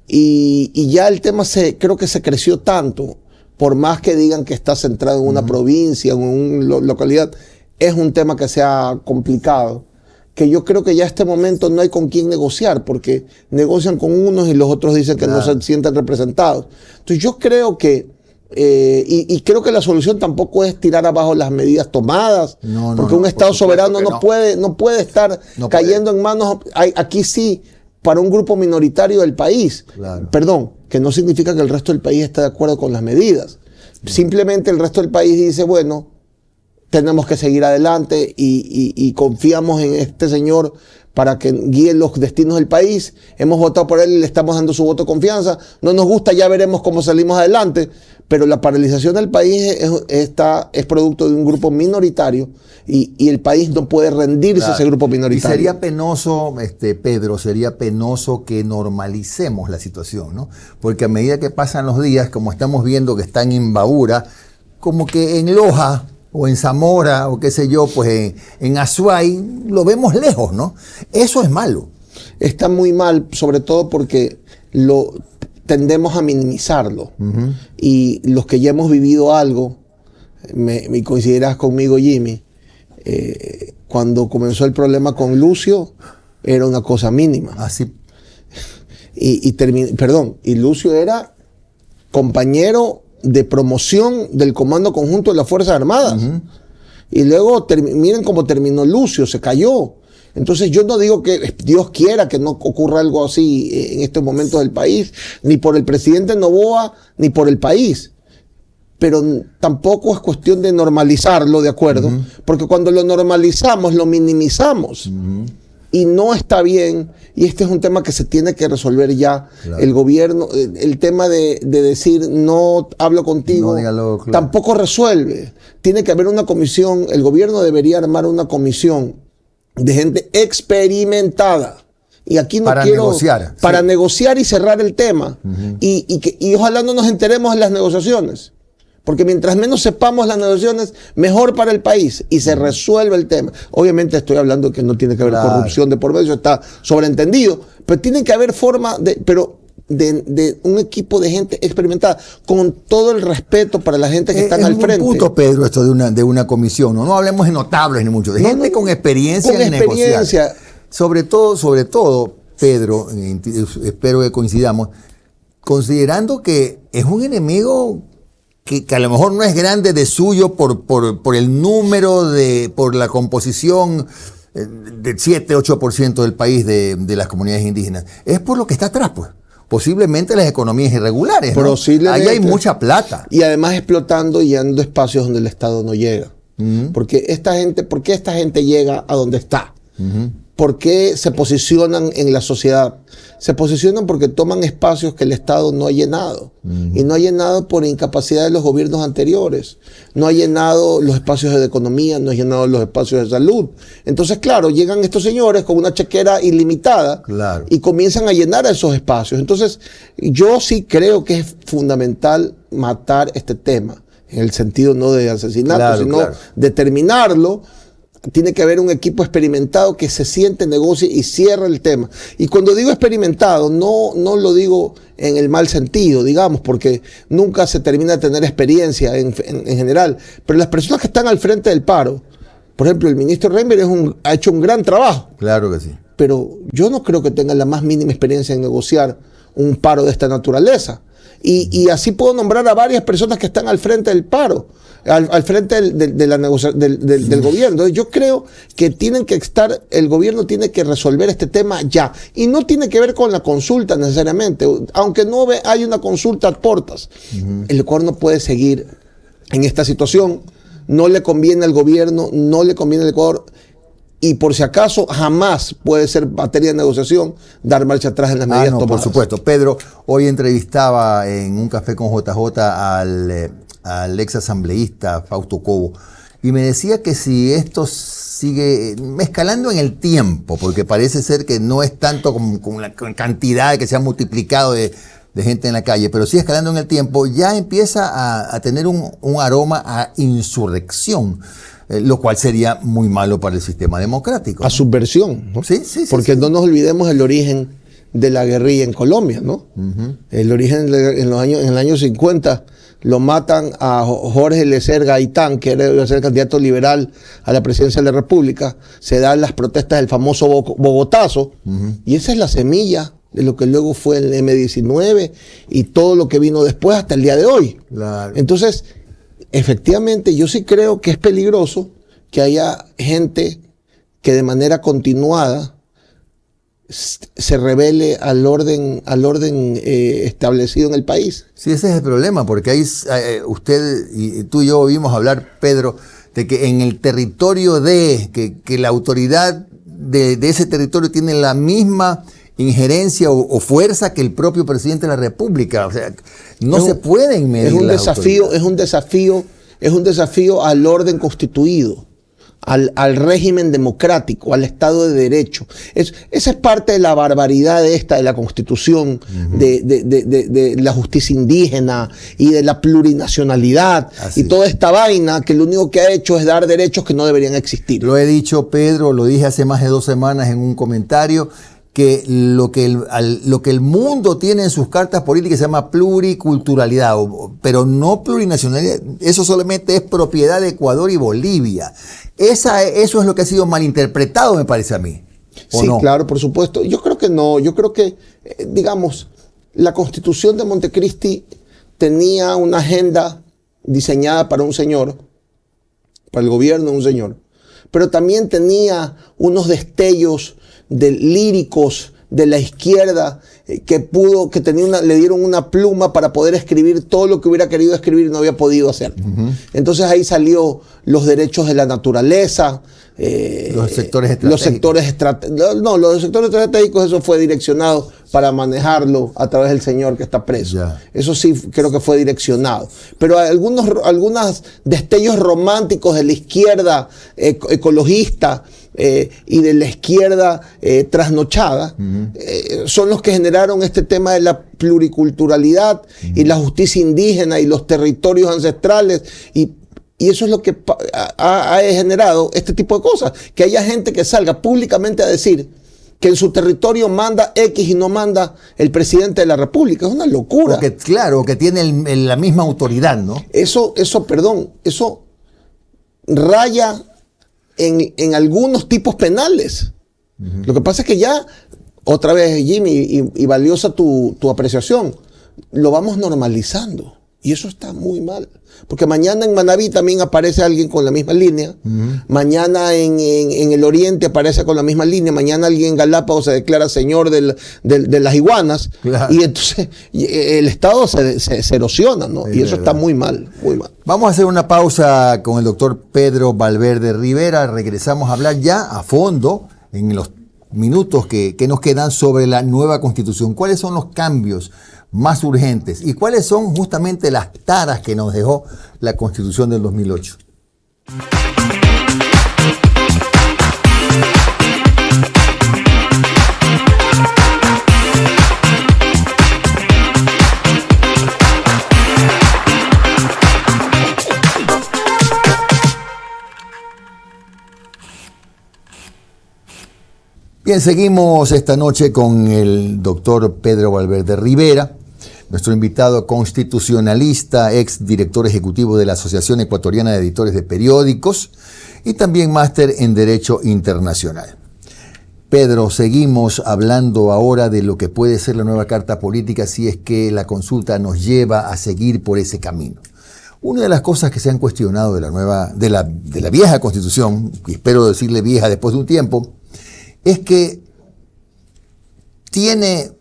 S3: Y ya el tema creo que se creció tanto, por más que digan que está centrado en una provincia, en una localidad, es un tema que se ha complicado, que yo creo que ya a este momento no hay con quién negociar, porque negocian con unos y los otros dicen que no se sienten representados. Entonces yo creo que Y creo que la solución tampoco es tirar abajo las medidas tomadas, porque un Estado soberano no puede estar cayendo en manos, aquí sí, para un grupo minoritario del país.
S1: Claro.
S3: Perdón, que no significa que el resto del país esté de acuerdo con las medidas. Simplemente el resto del país dice, bueno, tenemos que seguir adelante y confiamos en este señor para que guíe los destinos del país. Hemos votado por él y le estamos dando su voto de confianza. No nos gusta, ya veremos cómo salimos adelante. Pero la paralización del país es producto de un grupo minoritario y el país no puede rendirse a ese grupo minoritario.
S1: Y sería penoso, Pedro, sería penoso que normalicemos la situación, ¿no? Porque a medida que pasan los días, como estamos viendo que está en Imbabura, como que en Loja o en Zamora o qué sé yo, pues en Azuay, lo vemos lejos, ¿no? Eso es malo.
S3: Está muy mal, sobre todo porque tendemos a minimizarlo. Y los que ya hemos vivido algo, me coincidirás conmigo, Jimmy, cuando comenzó el problema con Lucio, era una cosa mínima.
S1: Así.
S3: Y Lucio era compañero de promoción del Comando Conjunto de las Fuerzas Armadas. Y luego, miren cómo terminó Lucio, se cayó. Entonces yo no digo que Dios quiera que no ocurra algo así en estos momentos del país, ni por el presidente Noboa, ni por el país. Pero tampoco es cuestión de normalizarlo, ¿de acuerdo? Porque cuando lo normalizamos, lo minimizamos. Y no está bien, y este es un tema que se tiene que resolver ya. Claro. El gobierno, el tema de decir no hablo contigo,
S1: no, dígalo, claro,
S3: tampoco resuelve. Tiene que haber una comisión, el gobierno debería armar una comisión de gente experimentada. Y aquí no quiero...
S1: negociar.
S3: Para negociar y cerrar el tema. Y ojalá no nos enteremos en las negociaciones. Porque mientras menos sepamos las negociaciones, mejor para el país y se resuelve el tema. Obviamente estoy hablando que no tiene que haber corrupción de por medio, eso está sobreentendido, pero tiene que haber forma de un equipo de gente experimentada, con todo el respeto para la gente que están al frente.
S1: Es un punto, Pedro, esto de una comisión. No hablemos de notables ni mucho, de gente con experiencia en negociar. Sobre todo, Pedro, espero que coincidamos, considerando que es un enemigo que a lo mejor no es grande de suyo por el número, por la composición del 7-8% del país de las comunidades indígenas. Es por lo que está atrás, pues. Posiblemente las economías irregulares, ¿no? Ahí hay mucha plata.
S3: Y además explotando y yendo espacios donde el Estado no llega. ¿Por qué esta gente llega a donde está? ¿Por qué se posicionan en la sociedad? Se posicionan porque toman espacios que el Estado no ha llenado. Y no ha llenado por incapacidad de los gobiernos anteriores. No ha llenado los espacios de economía, no ha llenado los espacios de salud. Entonces, claro, llegan estos señores con una chequera ilimitada y comienzan a llenar esos espacios. Entonces, yo sí creo que es fundamental matar este tema, en el sentido no de asesinato, sino de terminarlo. Tiene que haber un equipo experimentado que se siente, negocie y cierre el tema. Y cuando digo experimentado, no lo digo en el mal sentido, digamos, porque nunca se termina de tener experiencia en general. Pero las personas que están al frente del paro, por ejemplo, el ministro Reinberg ha hecho un gran trabajo.
S1: Claro que sí.
S3: Pero yo no creo que tengan la más mínima experiencia en negociar un paro de esta naturaleza. Y así puedo nombrar a varias personas que están al frente del paro, al frente del gobierno. Yo creo que el gobierno tiene que resolver este tema ya. Y no tiene que ver con la consulta necesariamente. Aunque no hay una consulta a portas, el Ecuador no puede seguir en esta situación. No le conviene al gobierno, no le conviene al Ecuador. Y por si acaso, jamás puede ser materia de negociación dar marcha atrás en las medidas tomadas.
S1: Por supuesto. Pedro, hoy entrevistaba en un café con JJ al ex asambleísta Fausto Cobo y me decía que si esto sigue escalando en el tiempo, porque parece ser que no es tanto con la cantidad que se ha multiplicado de gente en la calle, pero sí escalando en el tiempo, ya empieza a tener un aroma a insurrección. Lo cual sería muy malo para el sistema democrático, ¿no?
S3: A subversión, ¿no?
S1: Sí.
S3: Porque no nos olvidemos el origen de la guerrilla en Colombia, ¿no? El origen en el año 50 lo matan a Jorge Eliezer Gaitán, que iba a ser candidato liberal a la presidencia de la República. Se dan las protestas del famoso Bogotazo, y esa es la semilla de lo que luego fue el M-19 y todo lo que vino después hasta el día de hoy.
S1: Claro.
S3: Entonces, efectivamente, yo sí creo que es peligroso que haya gente que de manera continuada se revele al orden establecido en el país.
S1: Sí, ese es el problema, porque ahí usted y tú y yo oímos hablar, Pedro, de que en el territorio que la autoridad de ese territorio tiene la misma injerencia o fuerza que el propio presidente de la República. O sea, no se pueden medir.
S3: Es un desafío al orden constituido, al régimen democrático, al Estado de Derecho. Esa es parte de la barbaridad de la Constitución, de la justicia indígena y de la plurinacionalidad.
S1: Así
S3: y toda esta vaina que lo único que ha hecho es dar derechos que no deberían existir.
S1: Lo he dicho, Pedro, lo dije hace más de 2 semanas en un comentario, que lo que el mundo tiene en sus cartas políticas se llama pluriculturalidad, pero no plurinacionalidad. Eso solamente es propiedad de Ecuador y Bolivia. Eso es lo que ha sido malinterpretado, me parece a mí.
S3: Sí,
S1: no?
S3: Claro, por supuesto. Yo creo que no. Yo creo que, digamos, la Constitución de Montecristi tenía una agenda diseñada para un señor, para el gobierno de un señor, pero también tenía unos destellos líricos de la izquierda le dieron una pluma para poder escribir todo lo que hubiera querido escribir y no había podido hacer. Entonces ahí salió los derechos de la naturaleza,
S1: los sectores estratégicos.
S3: Los sectores estratégicos, eso fue direccionado para manejarlo a través del señor que está preso.
S1: Ya.
S3: Eso sí creo que fue direccionado. Pero algunos destellos románticos de la izquierda ecologista y de la izquierda trasnochada son los que generaron este tema de la pluriculturalidad y la justicia indígena y los territorios ancestrales y eso es lo que ha generado este tipo de cosas, que haya gente que salga públicamente a decir que en su territorio manda X y no manda el presidente de la República. Es una locura.
S1: Porque, claro, que tiene la misma autoridad, ¿no?
S3: Eso raya en algunos tipos penales. Lo que pasa es que ya, otra vez, Jimmy, y valiosa tu apreciación, lo vamos normalizando. Y eso está muy mal. Porque mañana en Manabí también aparece alguien con la misma línea. Mañana en el oriente aparece con la misma línea. Mañana alguien en Galápagos se declara señor de las iguanas. Claro. Y entonces el Estado se erosiona, ¿no? Y eso está muy mal, muy mal.
S1: Vamos a hacer una pausa con el doctor Pedro Valverde Rivera. Regresamos a hablar ya a fondo en los minutos que nos quedan sobre la nueva Constitución. ¿Cuáles son los cambios más urgentes y cuáles son justamente las taras que nos dejó la Constitución del 2008? Bien, seguimos esta noche con el doctor Pedro Valverde Rivera, nuestro invitado constitucionalista, ex director ejecutivo de la Asociación Ecuatoriana de Editores de Periódicos y también máster en Derecho Internacional. Pedro, seguimos hablando ahora de lo que puede ser la nueva Carta Política si es que la consulta nos lleva a seguir por ese camino. Una de las cosas que se han cuestionado de la vieja Constitución, y espero decirle vieja después de un tiempo, es que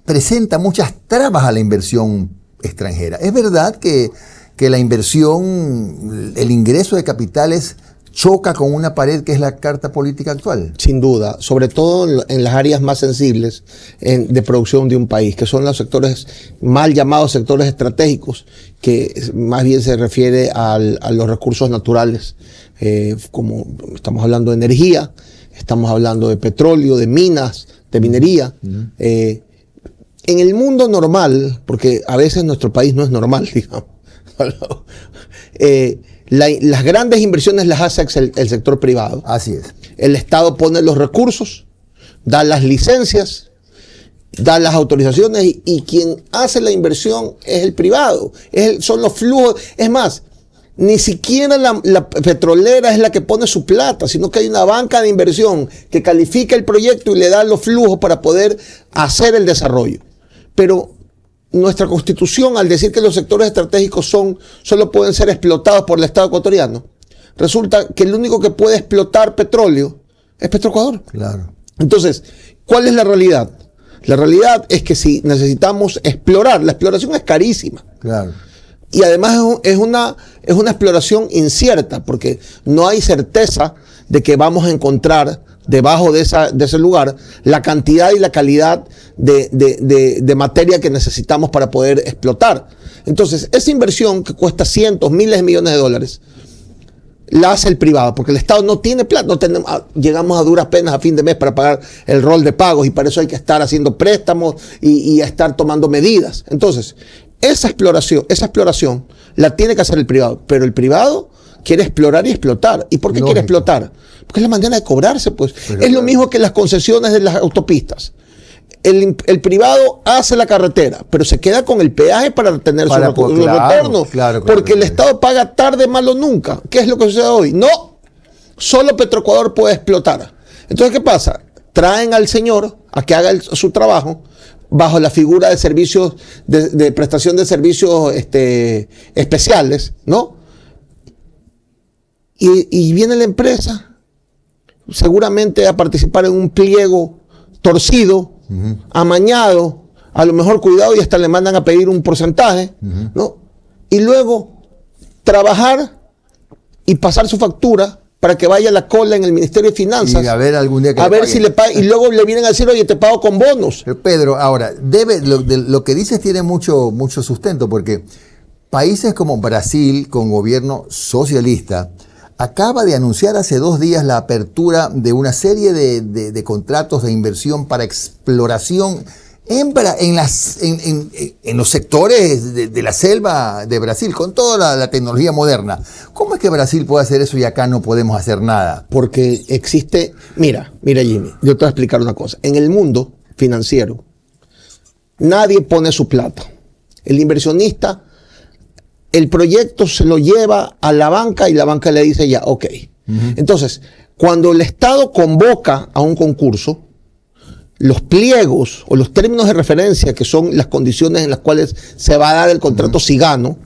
S1: presenta muchas trabas a la inversión extranjera. Es verdad que la inversión, el ingreso de capitales choca con una pared que es la Carta Política actual.
S3: Sin duda, sobre todo en las áreas más sensibles de producción de un país, que son los sectores mal llamados sectores estratégicos, que más bien se refiere a los recursos naturales, como estamos hablando de energía, estamos hablando de petróleo, de minas, de minería. En el mundo normal, porque a veces nuestro país no es normal, digamos, las grandes inversiones las hace el sector privado.
S1: Así es.
S3: El Estado pone los recursos, da las licencias, da las autorizaciones y quien hace la inversión es el privado. Son los flujos. Es más, Ni siquiera la petrolera es la que pone su plata, sino que hay una banca de inversión que califica el proyecto y le da los flujos para poder hacer el desarrollo. Pero nuestra Constitución, al decir que los sectores estratégicos solo pueden ser explotados por el Estado ecuatoriano, resulta que el único que puede explotar petróleo es Petroecuador.
S1: Claro.
S3: Entonces, ¿cuál es la realidad? La realidad es que si necesitamos explorar, la exploración es carísima.
S1: Claro.
S3: Y además es una exploración incierta, porque no hay certeza de que vamos a encontrar debajo de ese lugar la cantidad y la calidad de materia que necesitamos para poder explotar. Entonces, esa inversión que cuesta cientos, miles de millones de dólares, la hace el privado, porque el Estado no tiene plata, llegamos a duras penas a fin de mes para pagar el rol de pagos, y para eso hay que estar haciendo préstamos y estar tomando medidas. Entonces, esa exploración la tiene que hacer el privado, pero el privado quiere explorar y explotar. ¿Y por qué quiere explotar? Porque es la manera de cobrarse, pues. Pero es lo mismo que las concesiones de las autopistas. El privado hace la carretera, pero se queda con el peaje para tener su retorno. Porque el Estado paga tarde, mal o nunca. ¿Qué es lo que sucede hoy? No, solo Petroecuador puede explotar. Entonces, ¿qué pasa? Traen al señor a que haga su trabajo bajo la figura de servicios, de prestación de servicios especiales, ¿no? Y viene la empresa seguramente a participar en un pliego torcido, amañado, a lo mejor cuidado, y hasta le mandan a pedir un porcentaje, ¿no? Y luego trabajar y pasar su factura para que vaya a la cola en el Ministerio de Finanzas.
S1: Y a ver algún día que
S3: a ver si le paga, y luego le vienen a decir, oye, te pago con bonos.
S1: Pero Pedro, ahora, lo que dices tiene mucho sustento, porque países como Brasil, con gobierno socialista, acaba de anunciar hace 2 días la apertura de una serie de contratos de inversión para exploración en los sectores de la selva de Brasil, con toda la tecnología moderna. ¿Cómo es que Brasil puede hacer eso y acá no podemos hacer nada?
S3: Porque existe, mira Jimmy, yo te voy a explicar una cosa. En el mundo financiero, nadie pone su plata. El inversionista, el proyecto se lo lleva a la banca y la banca le dice ya, ok. Entonces, cuando el Estado convoca a un concurso, los pliegos o los términos de referencia, que son las condiciones en las cuales se va a dar el contrato si gano,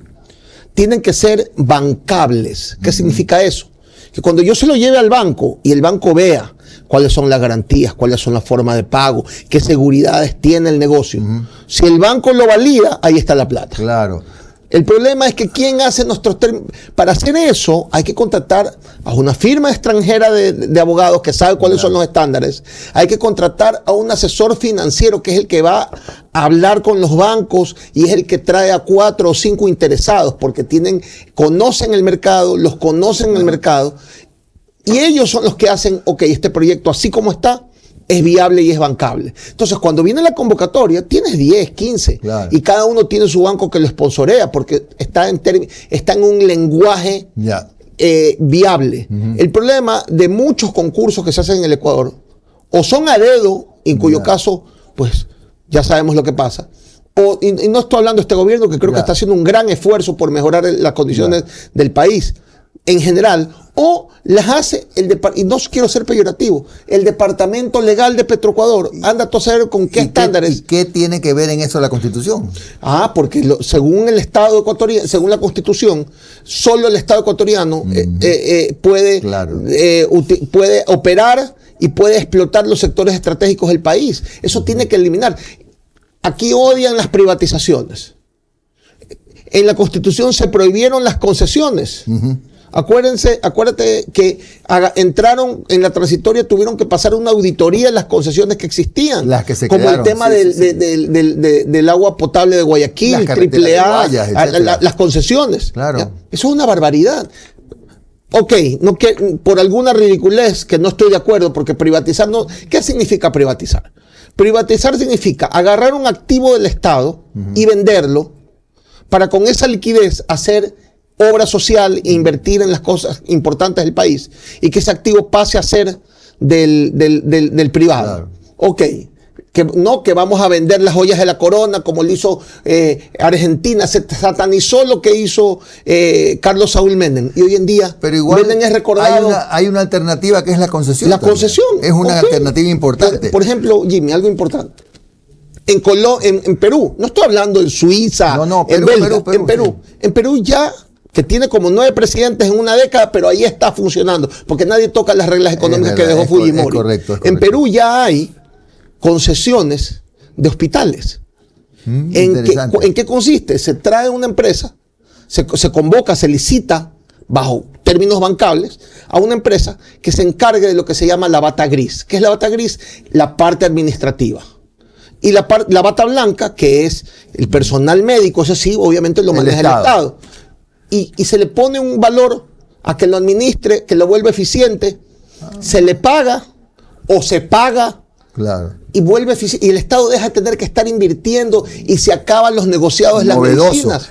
S3: tienen que ser bancables. ¿Qué significa eso? Que cuando yo se lo lleve al banco y el banco vea cuáles son las garantías, cuáles son las formas de pago, qué seguridades tiene el negocio, si el banco lo valida, ahí está la plata.
S1: Claro.
S3: El problema es que ¿quién hace nuestros términos? Para hacer eso hay que contratar a una firma extranjera de abogados que sabe cuáles son los estándares. Hay que contratar a un asesor financiero que es el que va a hablar con los bancos y es el que trae a 4 o 5 interesados porque conocen el mercado, los conocen en el mercado y ellos son los que hacen, ok, este proyecto así como está, es viable y es bancable. Entonces, cuando viene la convocatoria, tienes 10, 15, claro, y cada uno tiene su banco que lo sponsorea porque está en un lenguaje viable. El problema de muchos concursos que se hacen en el Ecuador, o son a dedo, en cuyo caso, pues, ya sabemos lo que pasa, y no estoy hablando de este gobierno que creo que está haciendo un gran esfuerzo por mejorar las condiciones del país en general, o las hace y no quiero ser peyorativo, el Departamento Legal de Petroecuador anda a toser con qué estándares.
S1: ¿Y qué tiene que ver en eso la Constitución?
S3: Porque según el Estado ecuatoriano, según la Constitución, solo el Estado ecuatoriano puede operar y puede explotar los sectores estratégicos del país. Eso tiene que eliminar. Aquí odian las privatizaciones. En la Constitución se prohibieron las concesiones. Acuérdate que entraron en la transitoria, tuvieron que pasar una auditoría en las concesiones que existían. Las que se como quedaron, el tema del agua potable de Guayaquil, AAA, las concesiones. Claro. ¿Ya? Eso es una barbaridad. Ok, por alguna ridiculez que no estoy de acuerdo, porque privatizar no. ¿Qué significa privatizar? Privatizar significa agarrar un activo del Estado y venderlo para con esa liquidez hacer obra social e invertir en las cosas importantes del país y que ese activo pase a ser del privado. Claro. Ok, que vamos a vender las joyas de la corona como lo hizo Argentina. Se satanizó lo que hizo Carlos Saúl Menem. Y hoy en día
S1: pero igual
S3: Menem es recordado.
S1: Hay una alternativa que es la concesión.
S3: La concesión.
S1: Es una alternativa importante.
S3: Por ejemplo, Jimmy, algo importante. En Perú, no estoy hablando en Suiza, en Bélgica, en Perú. Sí. En Perú ya, que tiene como 9 presidentes en una década, pero ahí está funcionando, porque nadie toca las reglas económicas que dejó Fujimori.
S1: Es correcto.
S3: En Perú ya hay concesiones de hospitales. ¿En qué consiste? Se trae una empresa, se convoca, se licita, bajo términos bancables, a una empresa que se encargue de lo que se llama la bata gris. ¿Qué es la bata gris? La parte administrativa. Y la bata blanca, que es el personal médico, eso sí, obviamente lo maneja el Estado. Y se le pone un valor a que lo administre, que lo vuelva eficiente, se le paga o se paga.
S1: Claro.
S3: Y vuelve eficiente. Y el Estado deja de tener que estar invirtiendo y se acaban los negociados de las medicinas.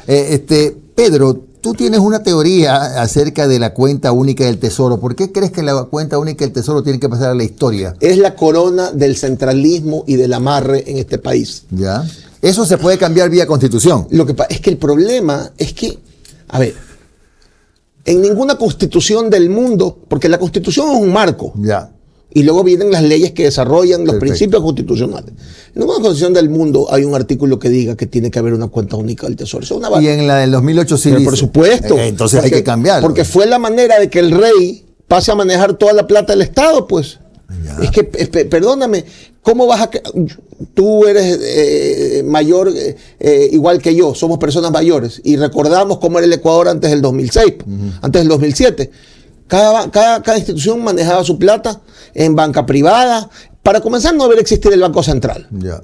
S1: Pedro, tú tienes una teoría acerca de la cuenta única del Tesoro. ¿Por qué crees que la cuenta única del Tesoro tiene que pasar a la historia?
S3: Es la corona del centralismo y del amarre en este país.
S1: Ya. Eso se puede cambiar vía Constitución.
S3: Lo que pasa es que el problema es que, a ver, en ninguna constitución del mundo, porque la Constitución es un marco.
S1: Ya.
S3: Y luego vienen las leyes que desarrollan los principios constitucionales. En ninguna constitución del mundo hay un artículo que diga que tiene que haber una cuenta única del Tesoro. Eso es una
S1: y en la del 2008 sí dice.
S3: Por supuesto.
S1: Entonces hay que cambiarlo.
S3: Porque fue la manera de que el rey pase a manejar toda la plata del Estado, pues. Ya. Es que, perdóname, ¿cómo vas a...? Tú eres mayor igual que yo, somos personas mayores. Y recordamos cómo era el Ecuador antes del 2006, antes del 2007. Cada institución manejaba su plata en banca privada. Para comenzar, no debería existir el Banco Central.
S1: Yeah.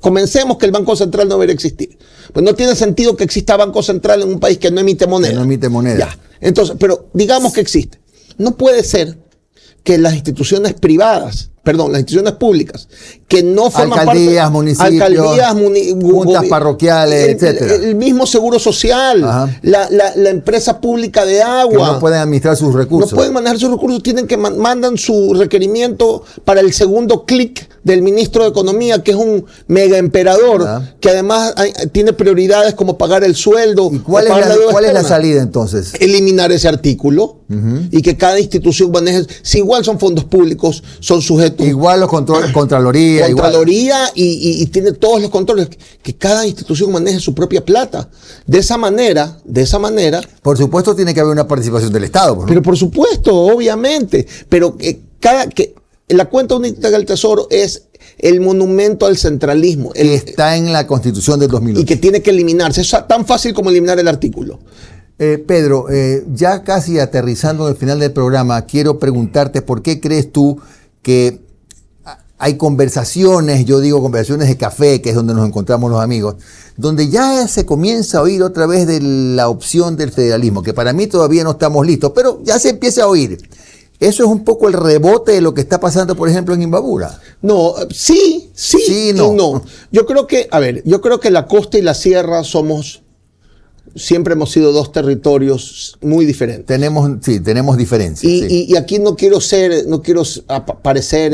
S3: Comencemos que el Banco Central no debería existir. Pues no tiene sentido que exista Banco Central en un país que no emite moneda.
S1: Que no emite moneda.
S3: Ya. Entonces, pero digamos que existe. No puede ser que las instituciones privadas, las instituciones públicas, que no forman
S1: alcaldías, municipios, juntas parroquiales, etcétera.
S3: El mismo seguro social, la empresa pública de agua.
S1: Que no pueden administrar sus recursos.
S3: No pueden manejar sus recursos, tienen que mandan su requerimiento para el segundo clic del ministro de Economía, que es un mega emperador, que además tiene prioridades como pagar el sueldo.
S1: ¿Y cuál es la salida entonces?
S3: Eliminar ese artículo y que cada institución maneje. Si igual son fondos públicos, son sujetos.
S1: Igual los Contraloría.
S3: Y tiene todos los controles. Que cada institución maneje su propia plata. De esa manera.
S1: Por supuesto tiene que haber una participación del Estado. ¿No?
S3: Pero por supuesto, obviamente. Pero la cuenta única del Tesoro es el monumento al centralismo.
S1: Que está en la Constitución del 2008.
S3: Y que tiene que eliminarse. Es tan fácil como eliminar el artículo.
S1: Pedro, ya casi aterrizando en el final del programa, quiero preguntarte por qué crees tú que hay conversaciones, yo digo conversaciones de café, que es donde nos encontramos los amigos, donde ya se comienza a oír otra vez de la opción del federalismo, que para mí todavía no estamos listos, pero ya se empieza a oír. ¿Eso es un poco el rebote de lo que está pasando, por ejemplo, en Imbabura?
S3: No, sí, no. Yo creo que la costa y la sierra siempre hemos sido dos territorios muy diferentes.
S1: Tenemos diferencias.
S3: Y aquí no quiero parecer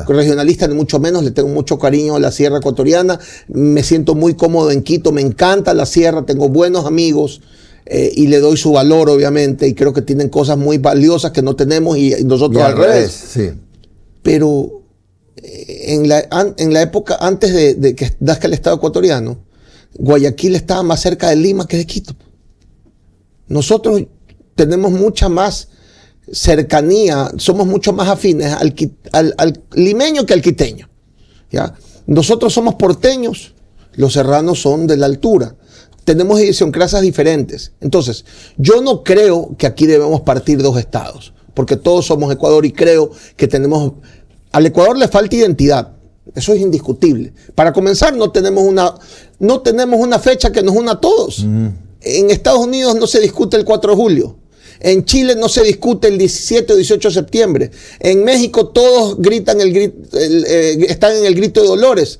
S3: regionalista, ni mucho menos. Le tengo mucho cariño a la sierra ecuatoriana. Me siento muy cómodo en Quito. Me encanta la sierra. Tengo buenos amigos y le doy su valor, obviamente. Y creo que tienen cosas muy valiosas que no tenemos y nosotros al revés.
S1: Sí.
S3: Pero en la época antes de que nazca el Estado ecuatoriano, Guayaquil estaba más cerca de Lima que de Quito. Nosotros tenemos mucha más cercanía, somos mucho más afines al limeño que al quiteño. ¿Ya? Nosotros somos porteños, los serranos son de la altura. Tenemos idiosincrasias diferentes. Entonces, yo no creo que aquí debemos partir dos estados, porque todos somos Ecuador y creo que al Ecuador le falta identidad. Eso es indiscutible. Para comenzar, no tenemos una fecha que nos una a todos. En Estados Unidos no se discute el 4 de julio. En Chile no se discute el 17 o 18 de septiembre. En México todos gritan están en el grito de Dolores.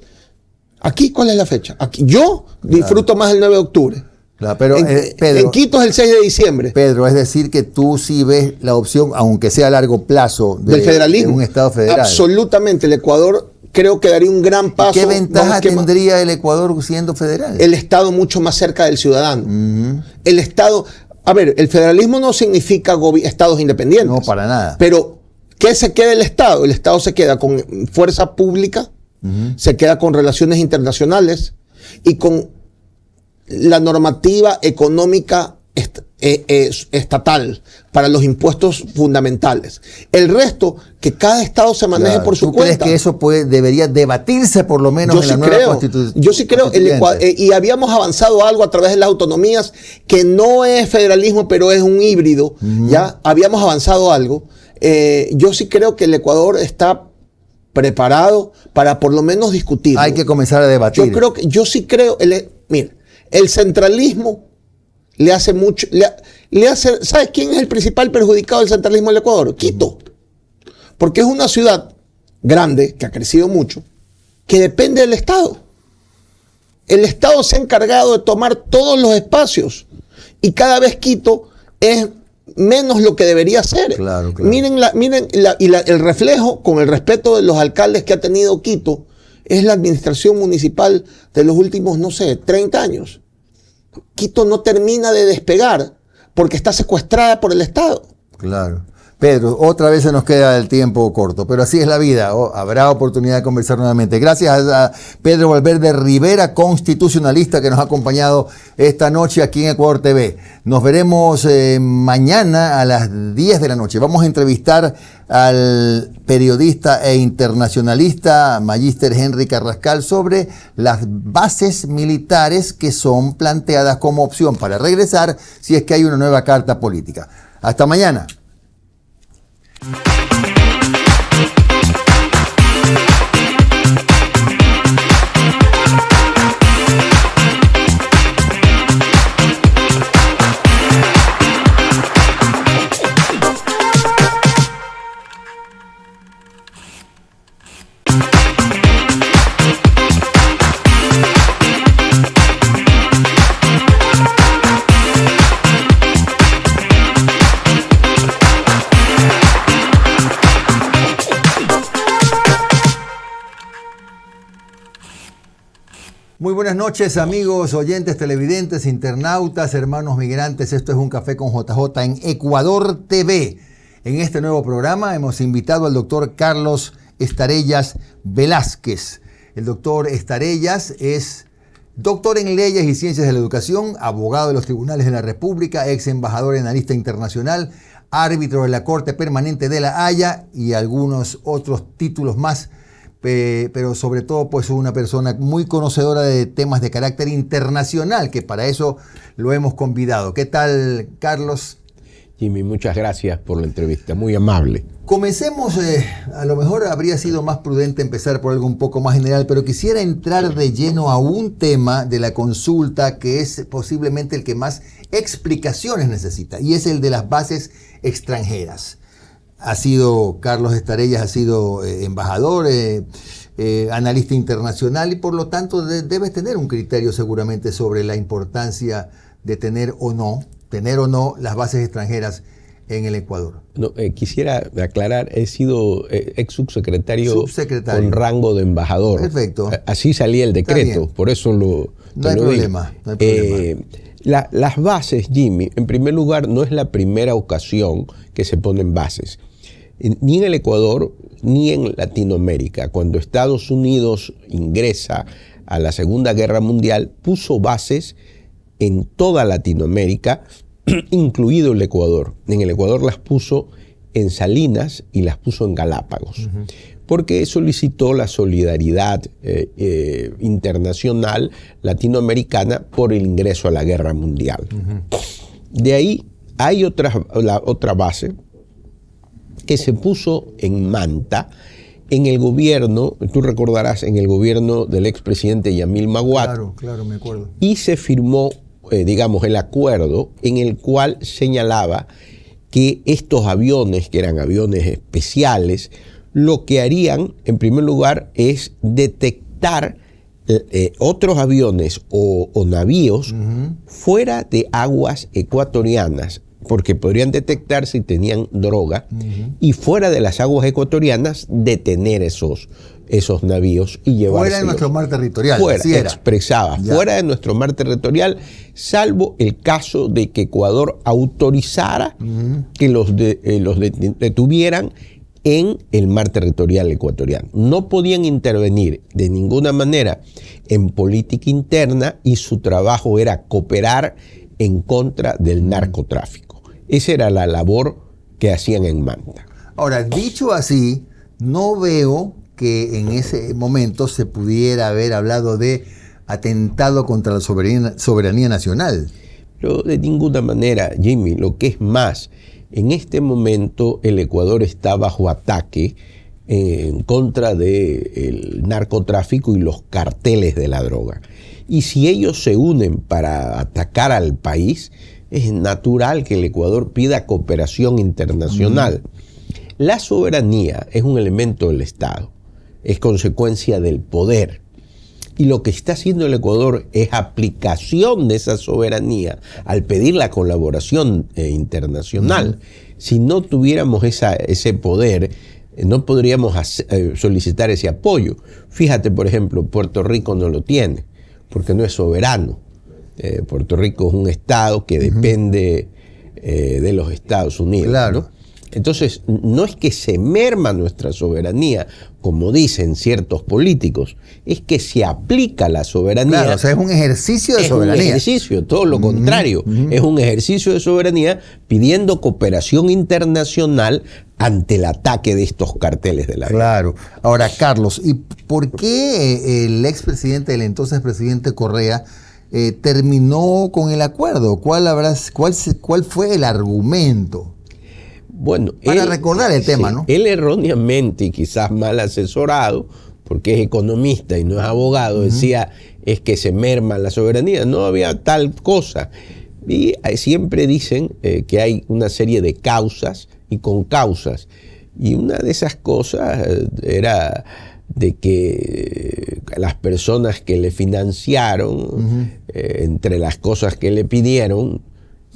S3: Aquí, ¿cuál es la fecha? Aquí, yo disfruto más el 9 de octubre.
S1: Claro, pero,
S3: Pedro, en Quito es el 6 de diciembre.
S1: Pedro, es decir que tú sí ves la opción, aunque sea a largo plazo,
S3: del federalismo.
S1: De un Estado federal.
S3: Absolutamente. El Ecuador creo que daría un gran paso.
S1: ¿Qué ventaja tendría el Ecuador siendo federal?
S3: El Estado mucho más cerca del ciudadano. El Estado, a ver, el federalismo no significa estados independientes.
S1: No, para nada.
S3: Pero, ¿qué se queda el Estado? El Estado se queda con fuerza pública, se queda con relaciones internacionales y con la normativa económica estatal para los impuestos fundamentales. El resto, que cada estado se maneje por su cuenta.
S1: ¿Tú crees que eso debería debatirse por lo menos en la nueva Constitución?
S3: Yo sí creo, y habíamos avanzado algo a través de las autonomías, que no es federalismo, pero es un híbrido, ¿ya? Habíamos avanzado algo. Yo sí creo que el Ecuador está preparado para por lo menos discutirlo.
S1: Hay que comenzar a debatir.
S3: Yo sí creo, mire, el centralismo le hace mucho, ¿sabes quién es el principal perjudicado del centralismo del Ecuador? Quito. Porque es una ciudad grande, que ha crecido mucho, que depende del Estado. El Estado se ha encargado de tomar todos los espacios y cada vez Quito es menos lo que debería ser.
S1: Claro.
S3: Miren el reflejo, con el respeto de los alcaldes que ha tenido Quito, es la administración municipal de los últimos, no sé, 30 años. Quito no termina de despegar porque está secuestrada por el Estado.
S1: Claro. Pedro, otra vez se nos queda el tiempo corto, pero así es la vida. Habrá oportunidad de conversar nuevamente. Gracias a Pedro Valverde Rivera, constitucionalista, que nos ha acompañado esta noche aquí en Ecuador TV. Nos veremos mañana a las 10 de la noche. Vamos a entrevistar al periodista e internacionalista Magíster Henry Carrascal sobre las bases militares que son planteadas como opción para regresar si es que hay una nueva carta política. Hasta mañana. Muy buenas noches, amigos, oyentes, televidentes, internautas, hermanos migrantes. Esto es Un Café con JJ en Ecuador TV. En este nuevo programa hemos invitado al doctor Carlos Estarellas Velázquez. El doctor Estarellas es doctor en Leyes y Ciencias de la Educación, abogado de los Tribunales de la República, ex embajador y analista internacional, árbitro de la Corte Permanente de La Haya y algunos otros títulos más. Pero sobre todo pues una persona muy conocedora de temas de carácter internacional, que para eso lo hemos convidado. ¿Qué tal, Carlos?
S4: Jimmy, muchas gracias por la entrevista, muy amable.
S1: Comencemos, a lo mejor habría sido más prudente empezar por algo un poco más general, pero quisiera entrar de lleno a un tema de la consulta que es posiblemente el que más explicaciones necesita, y es el de las bases extranjeras. Carlos Estarellas ha sido embajador, analista internacional, y por lo tanto debes tener un criterio seguramente sobre la importancia de tener o no las bases extranjeras en el Ecuador.
S4: No, quisiera aclarar, he sido ex subsecretario con rango de embajador.
S1: Perfecto.
S4: Así salía el decreto, por eso
S1: no hay problema.
S4: Las bases, Jimmy, en primer lugar, no es la primera ocasión que se ponen bases. Ni en el Ecuador, ni en Latinoamérica. Cuando Estados Unidos ingresa a la Segunda Guerra Mundial, puso bases en toda Latinoamérica, incluido el Ecuador. En el Ecuador las puso en Salinas y las puso en Galápagos, porque solicitó la solidaridad internacional latinoamericana por el ingreso a la Guerra Mundial. De ahí hay otra base que se puso en Manta, en el gobierno, tú recordarás, en el gobierno del expresidente Yamil Maguad.
S1: Claro, me acuerdo.
S4: Y se firmó, el acuerdo en el cual señalaba que estos aviones, que eran aviones especiales, lo que harían, en primer lugar, es detectar otros aviones o navíos fuera de aguas ecuatorianas, porque podrían detectar si tenían droga, y fuera de las aguas ecuatorianas detener esos esos navíos y llevárselos.
S1: Fuera de nuestro mar territorial.
S4: Fuera,
S1: así era.
S4: expresaba,
S1: Ya.
S4: fuera de nuestro mar territorial, salvo el caso de que Ecuador autorizara que los detuvieran en el mar territorial ecuatoriano. No podían intervenir de ninguna manera en política interna y su trabajo era cooperar en contra del narcotráfico. Esa era la labor que hacían en Manta.
S1: Ahora, dicho así, no veo que en ese momento se pudiera haber hablado de atentado contra la soberanía nacional.
S4: Pero de ninguna manera, Jimmy, lo que es más, en este momento el Ecuador está bajo ataque en contra del narcotráfico y los carteles de la droga. Y si ellos se unen para atacar al país, es natural que el Ecuador pida cooperación internacional. La soberanía es un elemento del Estado, es consecuencia del poder. Y lo que está haciendo el Ecuador es aplicación de esa soberanía al pedir la colaboración internacional. Si no tuviéramos ese poder, no podríamos solicitar ese apoyo. Fíjate, por ejemplo, Puerto Rico no lo tiene, porque no es soberano. Puerto Rico es un estado que depende de los Estados Unidos.
S1: Claro.
S4: ¿No? Entonces, no es que se merma nuestra soberanía, como dicen ciertos políticos, es que se aplica la soberanía.
S1: Claro, o sea, es un ejercicio de soberanía.
S4: Es un ejercicio, todo lo contrario. Es un ejercicio de soberanía pidiendo cooperación internacional ante el ataque de estos carteles de la droga.
S1: Claro. Ahora, Carlos, ¿y por qué el expresidente, el entonces presidente Correa, terminó con el acuerdo? ¿Cuál fue el argumento?
S4: Bueno,
S1: Para recordar el tema, ¿no?
S4: Él erróneamente y quizás mal asesorado, porque es economista y no es abogado, decía es que se merma la soberanía. No había tal cosa. Y siempre dicen que hay una serie de causas y concausas. Y una de esas cosas era de que las personas que le financiaron, entre las cosas que le pidieron,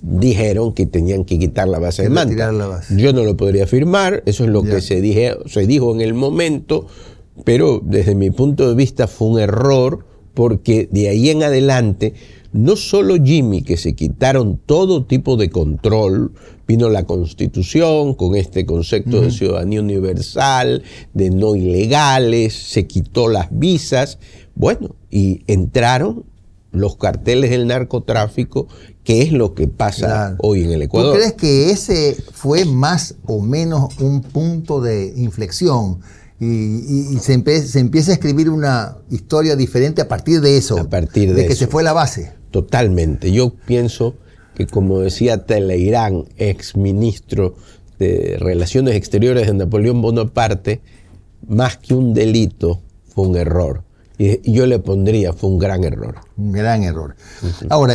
S4: dijeron que tenían que quitar la base de Manta.
S1: Retirar la base.
S4: Yo no lo podría afirmar, eso es lo que se dijo en el momento, pero desde mi punto de vista fue un error, porque de ahí en adelante, no solo Jimmy, que se quitaron todo tipo de control, vino la Constitución con este concepto de ciudadanía universal, de no ilegales, se quitó las visas, bueno, y entraron los carteles del narcotráfico, que es lo que pasa hoy en el Ecuador.
S1: ¿Tú crees que ese fue más o menos un punto de inflexión y se empieza a escribir una historia diferente a partir de eso?
S4: A partir de
S1: que
S4: eso.
S1: se fue la base.
S4: Totalmente. Yo pienso que, como decía Talleyrand, ex ministro de Relaciones Exteriores de Napoleón Bonaparte, más que un delito, fue un error. Y yo le pondría, fue un gran error.
S1: Un gran error. Ahora,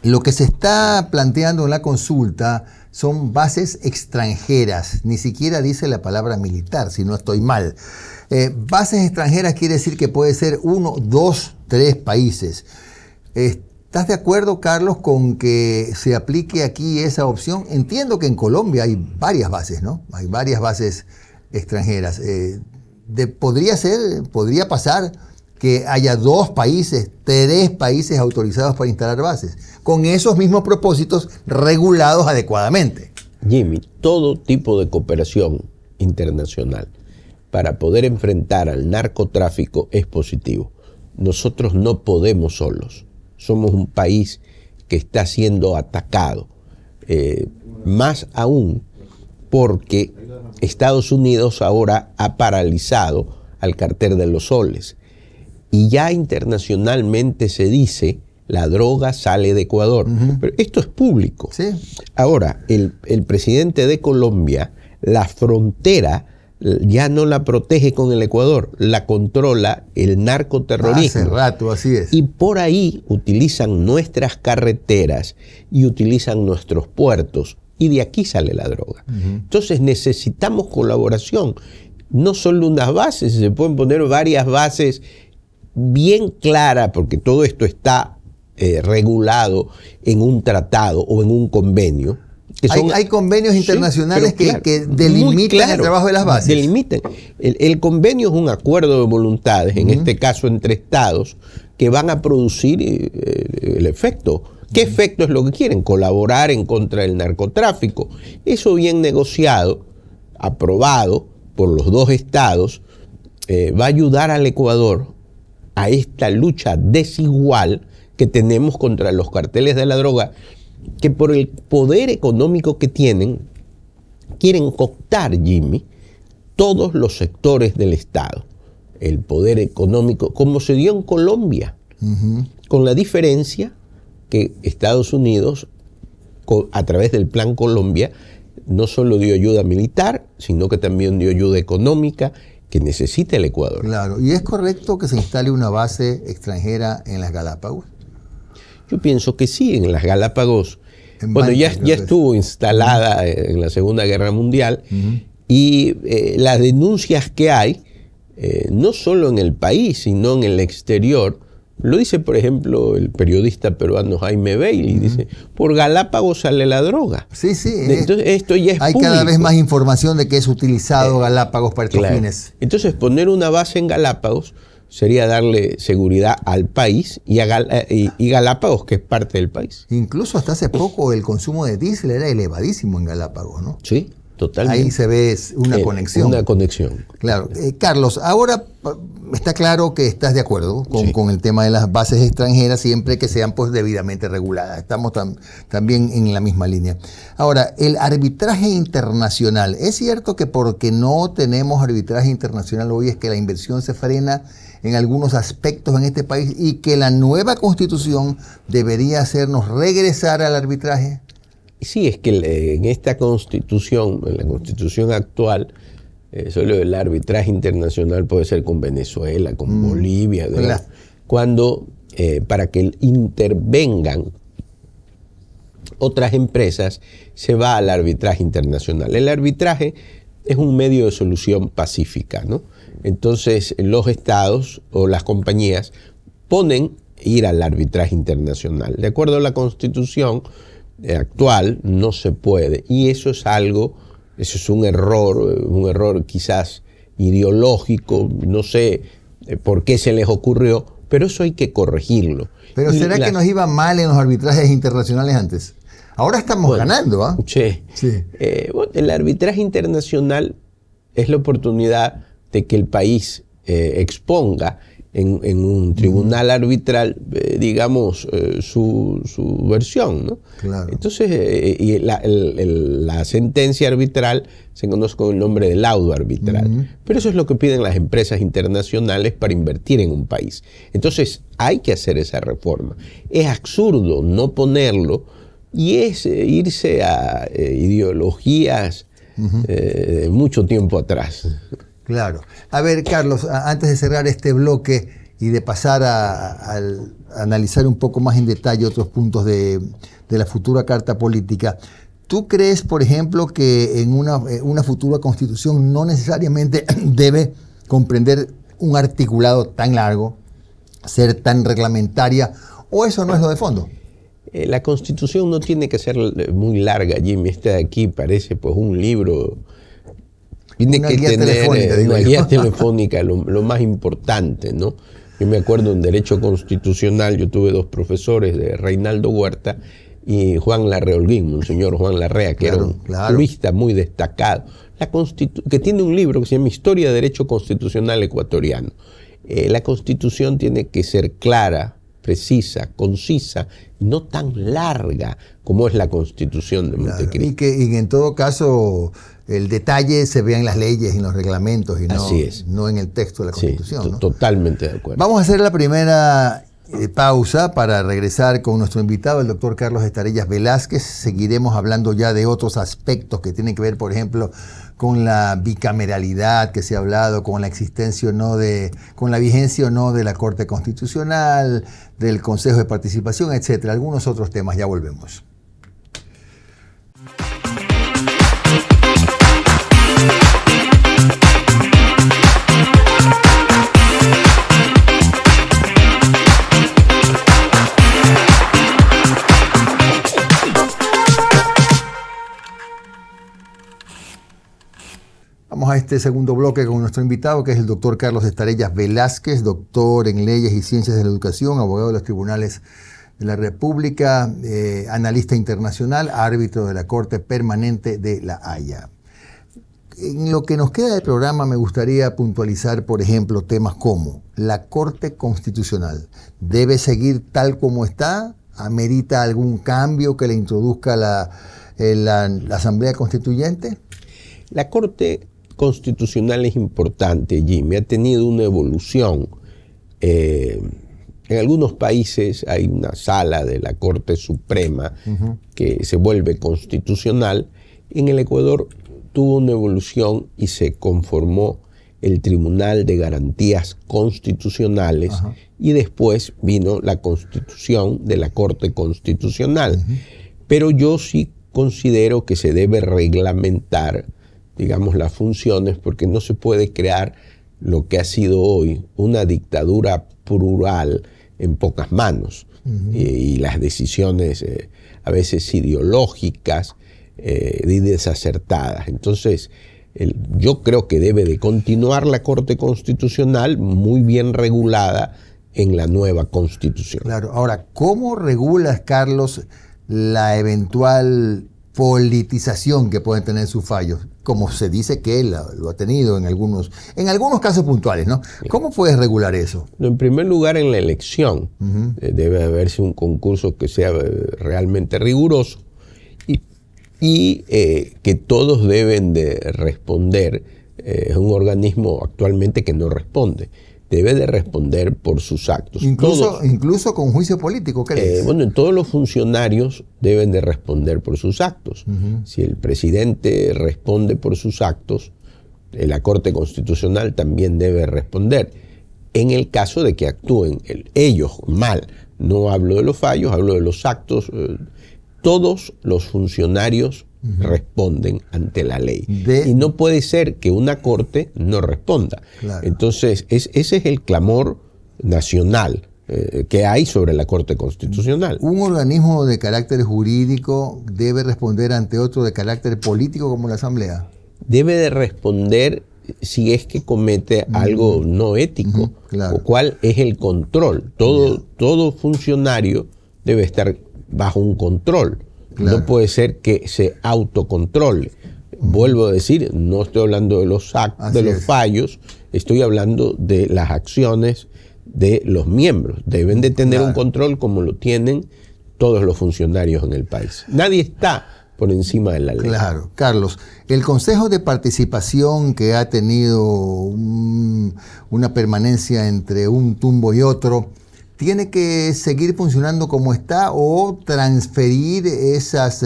S1: lo que se está planteando en la consulta son bases extranjeras. Ni siquiera dice la palabra militar, si no estoy mal. Bases extranjeras quiere decir que puede ser 1, 2, 3 países. ¿Estás de acuerdo, Carlos, con que se aplique aquí esa opción? Entiendo que en Colombia hay varias bases, ¿no? Hay varias bases extranjeras. Podría pasar que haya 2 países, 3 países autorizados para instalar bases, con esos mismos propósitos regulados adecuadamente.
S4: Jimmy, todo tipo de cooperación internacional para poder enfrentar al narcotráfico es positivo. Nosotros no podemos solos. Somos un país que está siendo atacado. Más aún porque Estados Unidos ahora ha paralizado al cartel de los soles. Y ya internacionalmente se dice, la droga sale de Ecuador. Pero esto es público.
S1: Sí.
S4: Ahora, el presidente de Colombia, la frontera ya no la protege con el Ecuador, la controla el narcoterrorismo.
S1: Hace rato, así es.
S4: Y por ahí utilizan nuestras carreteras y utilizan nuestros puertos. Y de aquí sale la droga. Entonces necesitamos colaboración. No solo unas bases, se pueden poner varias bases bien claras, porque todo esto está regulado en un tratado o en un convenio.
S1: Hay convenios internacionales que delimitan el trabajo de las bases.
S4: Delimitan. El convenio es un acuerdo de voluntades, en este caso entre estados, que van a producir el efecto. ¿Qué efecto es lo que quieren? Colaborar en contra del narcotráfico. Eso bien negociado, aprobado por los dos estados, va a ayudar al Ecuador a esta lucha desigual que tenemos contra los carteles de la droga, que por el poder económico que tienen, quieren cooptar, Jimmy, todos los sectores del Estado. El poder económico, como se dio en Colombia, con la diferencia que Estados Unidos, a través del Plan Colombia, no solo dio ayuda militar, sino que también dio ayuda económica que necesita el Ecuador.
S1: Claro, ¿y es correcto que se instale una base extranjera en las Galápagos?
S4: Yo pienso que sí, en las Galápagos. Bueno, ya estuvo instalada en la Segunda Guerra Mundial y las denuncias que hay, no solo en el país, sino en el exterior, lo dice, por ejemplo, el periodista peruano Jaime Bailey, dice, por Galápagos sale la droga.
S1: Sí, sí.
S4: Entonces, esto ya es
S1: hay
S4: público.
S1: cada vez más información de que es utilizado Galápagos para estos fines.
S4: Entonces, poner una base en Galápagos sería darle seguridad al país y Galápagos, que es parte del país.
S1: Incluso hasta hace poco el consumo de diésel era elevadísimo en Galápagos, ¿no?
S4: Sí, totalmente.
S1: Ahí se ve una conexión.
S4: Una conexión.
S1: Claro. Carlos, ahora está claro que estás de acuerdo con el tema de las bases extranjeras siempre que sean pues debidamente reguladas. Estamos también en la misma línea. Ahora, el arbitraje internacional. ¿Es cierto que porque no tenemos arbitraje internacional hoy es que la inversión se frena en algunos aspectos en este país y que la nueva constitución debería hacernos regresar al arbitraje?
S4: Sí, es que en esta constitución, en la constitución actual, solo el arbitraje internacional puede ser con Venezuela, con Bolivia, cuando para que intervengan otras empresas se va al arbitraje internacional. El arbitraje es un medio de solución pacífica, ¿no? Entonces los estados o las compañías ponen ir al arbitraje internacional. De acuerdo a la constitución actual no se puede, y eso es un error quizás ideológico, no sé por qué se les ocurrió, pero eso hay que corregirlo.
S1: Pero ¿será que nos iba mal en los arbitrajes internacionales antes? Ahora estamos ganando, ¿ah?
S4: Sí. El arbitraje internacional es la oportunidad de que el país exponga en un tribunal arbitral, digamos, su versión, ¿no?
S1: Claro.
S4: Entonces, y la sentencia arbitral se conoce con el nombre de laudo arbitral. Pero eso es lo que piden las empresas internacionales para invertir en un país. Entonces, hay que hacer esa reforma. Es absurdo no ponerlo y es irse a ideologías de mucho tiempo atrás.
S1: Claro. A ver, Carlos, antes de cerrar este bloque y de pasar a analizar un poco más en detalle otros puntos de la futura Carta Política, ¿tú crees, por ejemplo, que en una futura Constitución no necesariamente debe comprender un articulado tan largo, ser tan reglamentaria, o eso no es lo de fondo?
S4: La Constitución no tiene que ser muy larga, Jimmy. Este de aquí parece pues un libro. Tiene que tener una guía telefónica, lo más importante, ¿no? Yo me acuerdo en Derecho Constitucional, yo tuve dos profesores, de Reinaldo Huerta y Juan Larrea Holguín, Monseñor Juan Larrea, que era un jurista muy destacado, que tiene un libro que se llama Historia de Derecho Constitucional Ecuatoriano. La Constitución tiene que ser clara, precisa, concisa, no tan larga como es la Constitución de Montecristo.
S1: Y en todo caso el detalle se vea en las leyes y en los reglamentos y no en el texto de la Constitución.
S4: Sí, ¿no? Totalmente de acuerdo.
S1: Vamos a hacer la primera pausa para regresar con nuestro invitado, el doctor Carlos Estarellas Velázquez. Seguiremos hablando ya de otros aspectos que tienen que ver, por ejemplo, con la bicameralidad que se ha hablado, con la existencia o no con la vigencia o no de la Corte Constitucional, del Consejo de Participación, etcétera. Algunos otros temas. Ya volvemos. Vamos a este segundo bloque con nuestro invitado, que es el doctor Carlos Estarellas Velázquez, doctor en Leyes y Ciencias de la Educación, abogado de los tribunales de la República, analista internacional, árbitro de la Corte Permanente de La Haya. En lo que nos queda del programa me gustaría puntualizar, por ejemplo, temas como la Corte Constitucional. ¿Debe seguir tal como está? ¿Amerita algún cambio que le introduzca la Asamblea Constituyente?
S4: La Corte Constitucional es importante, Jimmy. Ha tenido una evolución. En algunos países hay una sala de la Corte Suprema que se vuelve constitucional. En el Ecuador tuvo una evolución y se conformó el Tribunal de Garantías Constitucionales y después vino la constitución de la Corte Constitucional. Pero yo sí considero que se debe reglamentar, digamos, las funciones, porque no se puede crear lo que ha sido hoy una dictadura plural en pocas manos y las decisiones a veces ideológicas y desacertadas. Entonces, yo creo que debe de continuar la Corte Constitucional muy bien regulada en la nueva Constitución.
S1: Claro. Ahora, ¿cómo regulas, Carlos, la eventual politización que pueden tener sus fallos? Como se dice que él lo ha tenido en algunos casos puntuales, ¿no? ¿Cómo puedes regular eso?
S4: En primer lugar, en la elección debe haberse un concurso que sea realmente riguroso y que todos deben de responder. Es un organismo actualmente que no responde. Debe de responder por sus actos.
S1: Incluso con juicio político, ¿crees?
S4: Bueno, todos los funcionarios deben de responder por sus actos. Si el presidente responde por sus actos, la Corte Constitucional también debe responder. En el caso de que actúen ellos mal, no hablo de los fallos, hablo de los actos. Todos los funcionarios responden ante la ley. Y no puede ser que una corte no responda.
S1: Claro.
S4: Entonces, ese es el clamor nacional que hay sobre la Corte Constitucional.
S1: ¿Un organismo de carácter jurídico debe responder ante otro de carácter político como la Asamblea?
S4: Debe de responder si es que comete algo no ético,
S1: claro.
S4: o cuál es el control. Todo funcionario debe estar bajo un control. Claro. No puede ser que se autocontrole. Vuelvo a decir, no estoy hablando de los actos, de los fallos, estoy hablando de las acciones de los miembros. Deben de tener un control como lo tienen todos los funcionarios en el país. Nadie está por encima de la ley.
S1: Claro. Carlos, el Consejo de Participación, que ha tenido una permanencia entre un tumbo y otro, ¿tiene que seguir funcionando como está o transferir esas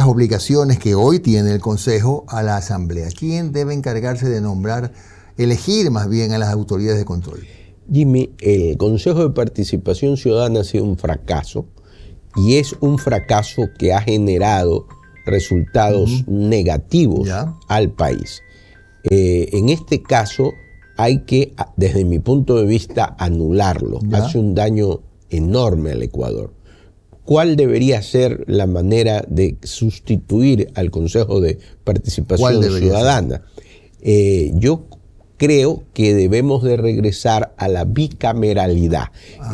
S1: obligaciones que hoy tiene el Consejo a la Asamblea? ¿Quién debe encargarse de elegir más bien a las autoridades de control?
S4: Jimmy, el Consejo de Participación Ciudadana ha sido un fracaso y es un fracaso que ha generado resultados negativos al país. En este caso, hay que, desde mi punto de vista, anularlo. Hace un daño enorme al Ecuador. ¿Cuál debería ser la manera de sustituir al Consejo de Participación Ciudadana? Yo creo que debemos de regresar a la bicameralidad.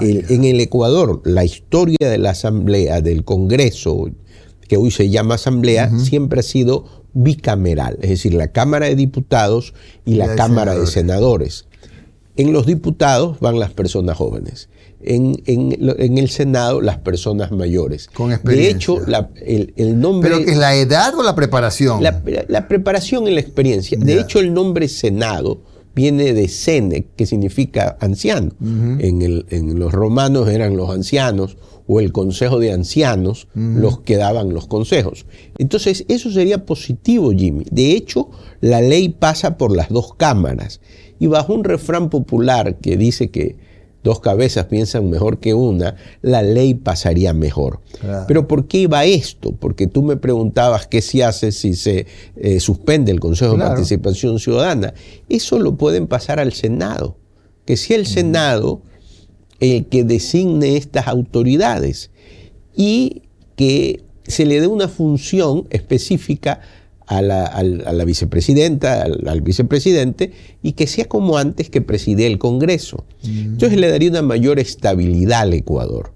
S4: En el Ecuador, la historia de la Asamblea, del Congreso, que hoy se llama Asamblea, siempre ha sido bicameral, es decir, la Cámara de Diputados y la Cámara de Senadores. En los diputados van las personas jóvenes, en el Senado las personas mayores.
S1: Con experiencia.
S4: De hecho, el nombre...
S1: ¿Pero qué es la edad o la preparación?
S4: La preparación y la experiencia. De hecho, el nombre Senado viene de sene, que significa anciano. En los romanos eran los ancianos, o el consejo de ancianos, los que daban los consejos. Entonces, eso sería positivo, Jimmy. De hecho, la ley pasa por las dos cámaras. Y bajo un refrán popular que dice que dos cabezas piensan mejor que una, la ley pasaría mejor. Claro. Pero ¿por qué iba esto? Porque tú me preguntabas qué se hace si se suspende el Consejo de Participación Ciudadana. Eso lo pueden pasar al Senado. Que sea el Senado el que designe estas autoridades y que se le dé una función específica a la vicepresidenta, al vicepresidente, y que sea como antes, que preside el Congreso. Entonces le daría una mayor estabilidad al Ecuador.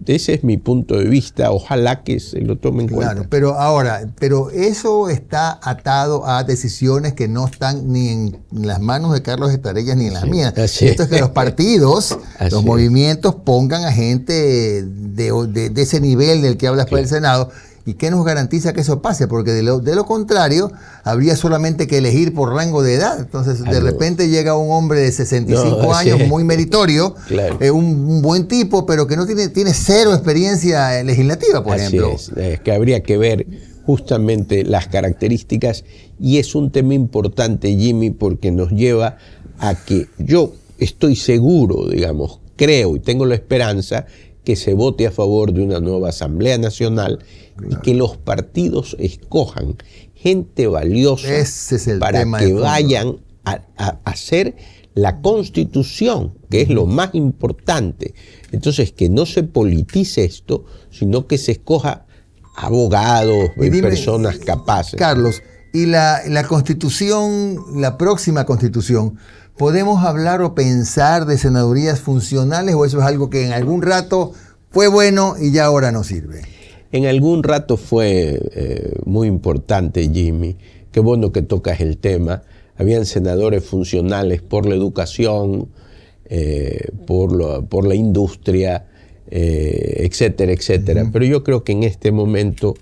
S4: Ese es mi punto de vista. Ojalá que se lo tomen en cuenta.
S1: Claro, pero eso está atado a decisiones que no están ni en las manos de Carlos Estarellas ni en las mías. Esto es que los partidos, los movimientos pongan a gente de ese nivel del que hablas para el Senado. ¿Y qué nos garantiza que eso pase? Porque de lo contrario, habría solamente que elegir por rango de edad. Entonces, de repente llega un hombre de 65 años, muy meritorio, un buen tipo, pero que no tiene cero experiencia legislativa, por ejemplo.
S4: Es que habría que ver justamente las características, y es un tema importante, Jimmy, porque nos lleva a que yo estoy seguro, digamos, creo y tengo la esperanza que se vote a favor de una nueva Asamblea Nacional, y que los partidos escojan gente valiosa para que vayan a hacer la Constitución, que es lo más importante. Entonces, que no se politice esto, sino que se escoja abogados, personas capaces.
S1: Carlos, y la Constitución, la próxima Constitución, ¿podemos hablar o pensar de senadurías funcionales, o eso es algo que en algún rato fue bueno y ya ahora no sirve?
S4: En algún rato fue muy importante, Jimmy. Qué bueno que tocas el tema. Habían senadores funcionales por la educación, por la industria, etcétera, etcétera. Pero yo creo que en este momento,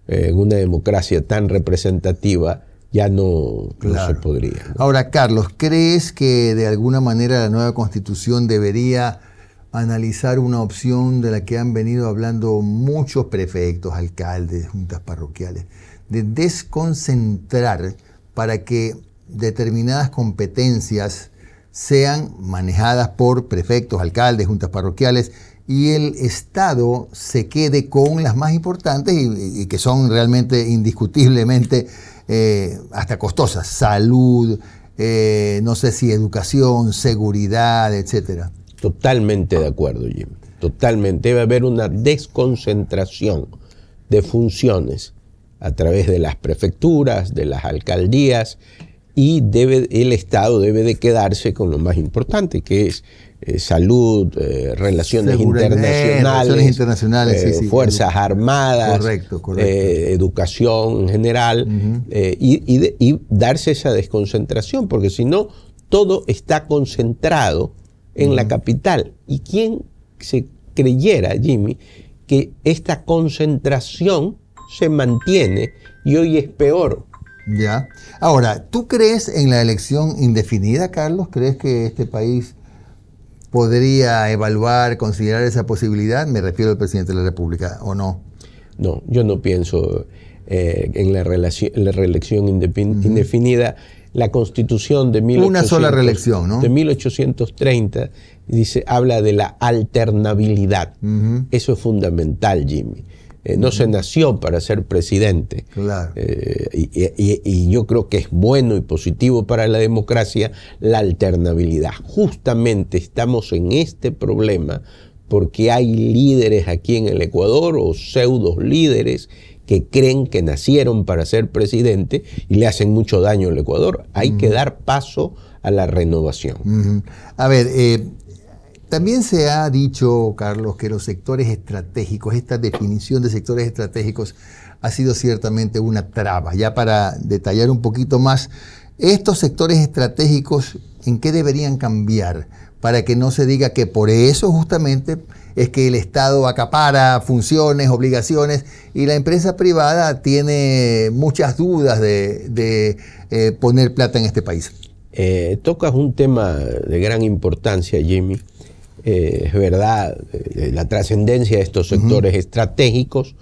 S4: en una democracia tan representativa, ya no se podría, ¿no?
S1: Ahora, Carlos, ¿crees que de alguna manera la nueva Constitución debería analizar una opción de la que han venido hablando muchos prefectos, alcaldes, juntas parroquiales, de desconcentrar para que determinadas competencias sean manejadas por prefectos, alcaldes, juntas parroquiales, y el Estado se quede con las más importantes y que son realmente indiscutiblemente hasta costosas? Salud, no sé si educación, seguridad, etcétera.
S4: Totalmente de acuerdo, Jim. Totalmente. Debe haber una desconcentración de funciones a través de las prefecturas, de las alcaldías, y el Estado debe de quedarse con lo más importante, que es salud, relaciones internacionales, Fuerzas Armadas,
S1: correcto.
S4: Educación en general, y darse esa desconcentración, porque si no, todo está concentrado en la capital. ¿Y quién se creyera, Jimmy, que esta concentración se mantiene y hoy es peor?
S1: Ya. Ahora, ¿tú crees en la elección indefinida, Carlos? ¿Crees que este país podría evaluar, considerar esa posibilidad? Me refiero al presidente de la República, ¿o no?
S4: No, yo no pienso en la reelección indefinida. La Constitución de 1830,
S1: una sola reelección, ¿no?
S4: De 1830 habla de la alternabilidad. Eso es fundamental, Jimmy. No se nació para ser presidente.
S1: Claro.
S4: Y yo creo que es bueno y positivo para la democracia la alternabilidad. Justamente estamos en este problema porque hay líderes aquí en el Ecuador, o pseudo líderes, que creen que nacieron para ser presidente y le hacen mucho daño al Ecuador. Hay que dar paso a la renovación.
S1: A ver, también se ha dicho, Carlos, que los sectores estratégicos, esta definición de sectores estratégicos ha sido ciertamente una traba. Ya para detallar un poquito más, estos sectores estratégicos, ¿en qué deberían cambiar? Para que no se diga que por eso justamente es que el Estado acapara funciones, obligaciones, y la empresa privada tiene muchas dudas de poner plata en este país.
S4: Tocas un tema de gran importancia, Jimmy. Es verdad, la trascendencia de estos sectores estratégicos,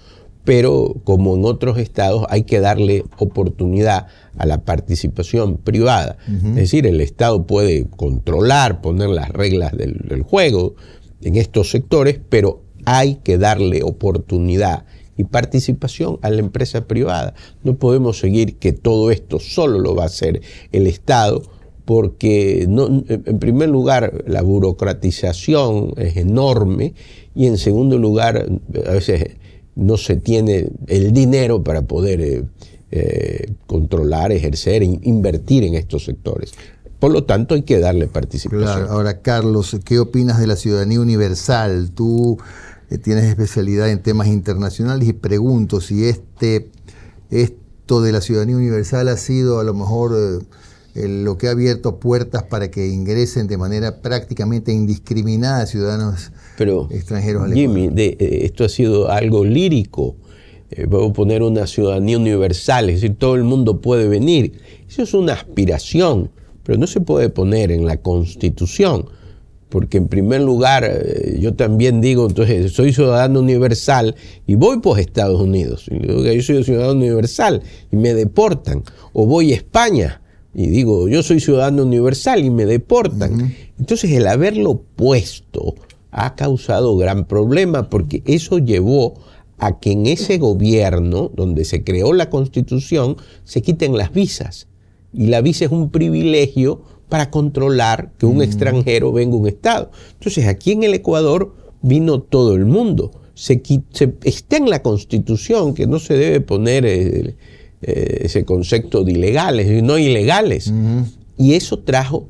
S4: pero como en otros estados hay que darle oportunidad a la participación privada. Es decir, el Estado puede controlar, poner las reglas del juego en estos sectores, pero hay que darle oportunidad y participación a la empresa privada. No podemos seguir que todo esto solo lo va a hacer el Estado, porque no, en primer lugar la burocratización es enorme, y en segundo lugar a veces no se tiene el dinero para poder controlar, ejercer, invertir en estos sectores. Por lo tanto, hay que darle participación.
S1: Claro. Ahora, Carlos, ¿qué opinas de la ciudadanía universal? Tú tienes especialidad en temas internacionales y pregunto si esto de la ciudadanía universal ha sido a lo mejor lo que ha abierto puertas para que ingresen de manera prácticamente indiscriminada ciudadanos extranjeros al Ecuador.
S4: Jimmy, esto ha sido algo lírico. Puedo poner una ciudadanía universal, es decir, todo el mundo puede venir. Eso es una aspiración, pero no se puede poner en la Constitución, porque en primer lugar, yo también digo, entonces, soy ciudadano universal y voy por Estados Unidos. Y digo que yo soy ciudadano universal y me deportan. O voy a España y digo, yo soy ciudadano universal y me deportan. Entonces, el haberlo puesto ha causado gran problema, porque eso llevó a que en ese gobierno donde se creó la Constitución se quiten las visas. Y la visa es un privilegio para controlar que un extranjero venga a un estado. Entonces, aquí en el Ecuador vino todo el mundo. Está en la Constitución que no se debe poner ese concepto de ilegales, no ilegales. Y eso trajo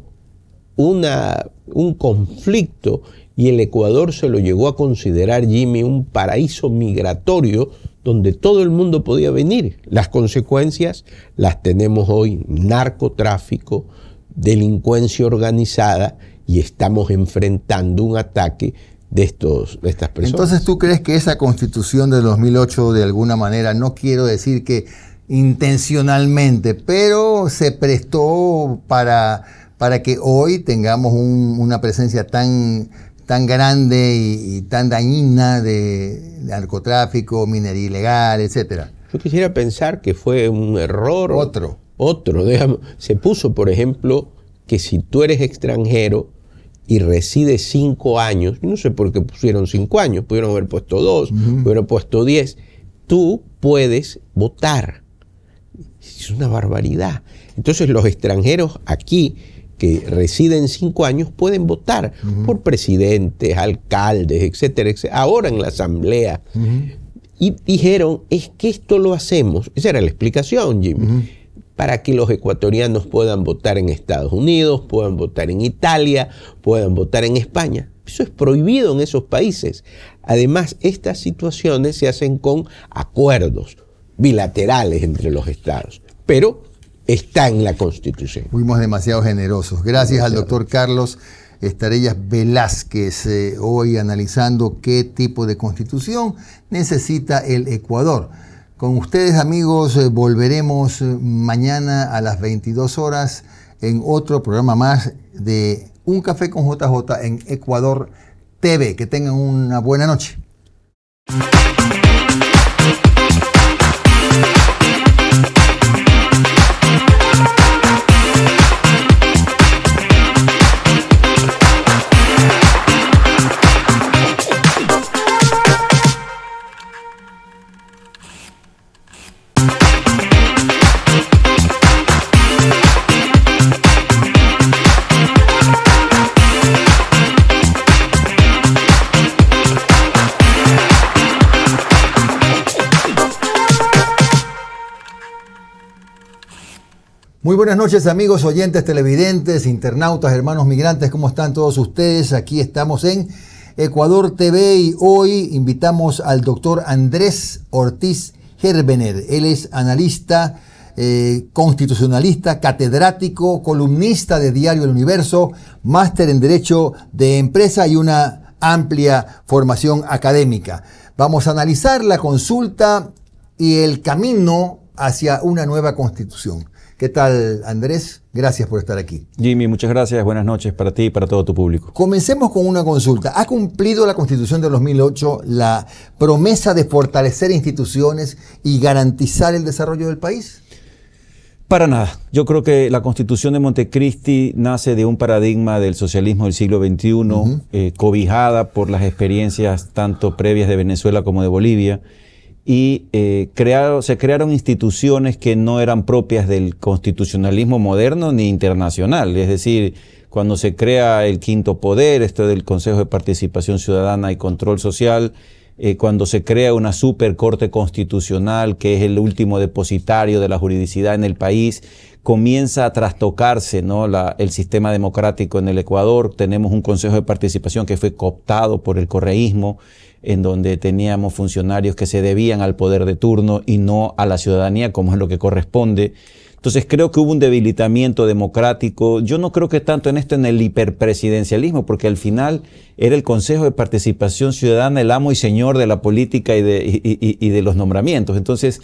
S4: un conflicto, y el Ecuador se lo llegó a considerar, Jimmy, un paraíso migratorio donde todo el mundo podía venir. Las consecuencias las tenemos hoy: narcotráfico, delincuencia organizada, y estamos enfrentando un ataque de estas personas.
S1: Entonces, ¿tú crees que esa Constitución de 2008 de alguna manera, no quiero decir que intencionalmente, pero se prestó para que hoy tengamos una presencia tan grande y tan dañina de narcotráfico, minería ilegal, etcétera?
S4: Yo quisiera pensar que fue un error. Otro, digamos. Se puso, por ejemplo, que si tú eres extranjero y resides 5 años, no sé por qué pusieron 5 años, pudieron haber puesto 2, pudieron haber puesto 10, tú puedes votar. Es una barbaridad. Entonces, los extranjeros aquí que residen 5 años pueden votar por presidentes, alcaldes, etcétera, etcétera, ahora en la asamblea. Y dijeron, es que esto lo hacemos, esa era la explicación, Jimmy, para que los ecuatorianos puedan votar en Estados Unidos, puedan votar en Italia, puedan votar en España. Eso es prohibido en esos países. Además, estas situaciones se hacen con acuerdos bilaterales entre los estados, pero está en la Constitución.
S1: Fuimos demasiado generosos. Gracias al doctor Carlos Estarellas Velázquez, hoy analizando qué tipo de constitución necesita el Ecuador. Con ustedes, amigos, volveremos mañana a las 22 horas en otro programa más de Un Café con JJ en Ecuador TV. Que tengan una buena noche. Muy buenas noches, amigos, oyentes, televidentes, internautas, hermanos migrantes, ¿cómo están todos ustedes? Aquí estamos en Ecuador TV y hoy invitamos al doctor Andrés Ortiz Herbener. Él es analista, constitucionalista, catedrático, columnista de Diario El Universo, máster en Derecho de Empresa y una amplia formación académica. Vamos a analizar la consulta y el camino hacia una nueva constitución. ¿Qué tal, Andrés? Gracias por estar aquí.
S5: Jimmy, muchas gracias. Buenas noches para ti y para todo tu público.
S1: Comencemos con una consulta. ¿Ha cumplido la Constitución de 2008 la promesa de fortalecer instituciones y garantizar el desarrollo del país?
S5: Para nada. Yo creo que la Constitución de Montecristi nace de un paradigma del socialismo del siglo XXI, cobijada por las experiencias tanto previas de Venezuela como de Bolivia. Y se crearon instituciones que no eran propias del constitucionalismo moderno ni internacional. Es decir, cuando se crea el quinto poder, esto del Consejo de Participación Ciudadana y Control Social, cuando se crea una super corte constitucional, que es el último depositario de la juridicidad en el país, comienza a trastocarse, ¿no?, el sistema democrático en el Ecuador. Tenemos un consejo de participación que fue cooptado por el correísmo, en donde teníamos funcionarios que se debían al poder de turno y no a la ciudadanía, como es lo que corresponde. Entonces creo que hubo un debilitamiento democrático. Yo no creo que tanto en esto, en el hiperpresidencialismo, porque al final era el Consejo de Participación Ciudadana el amo y señor de la política y de los nombramientos. Entonces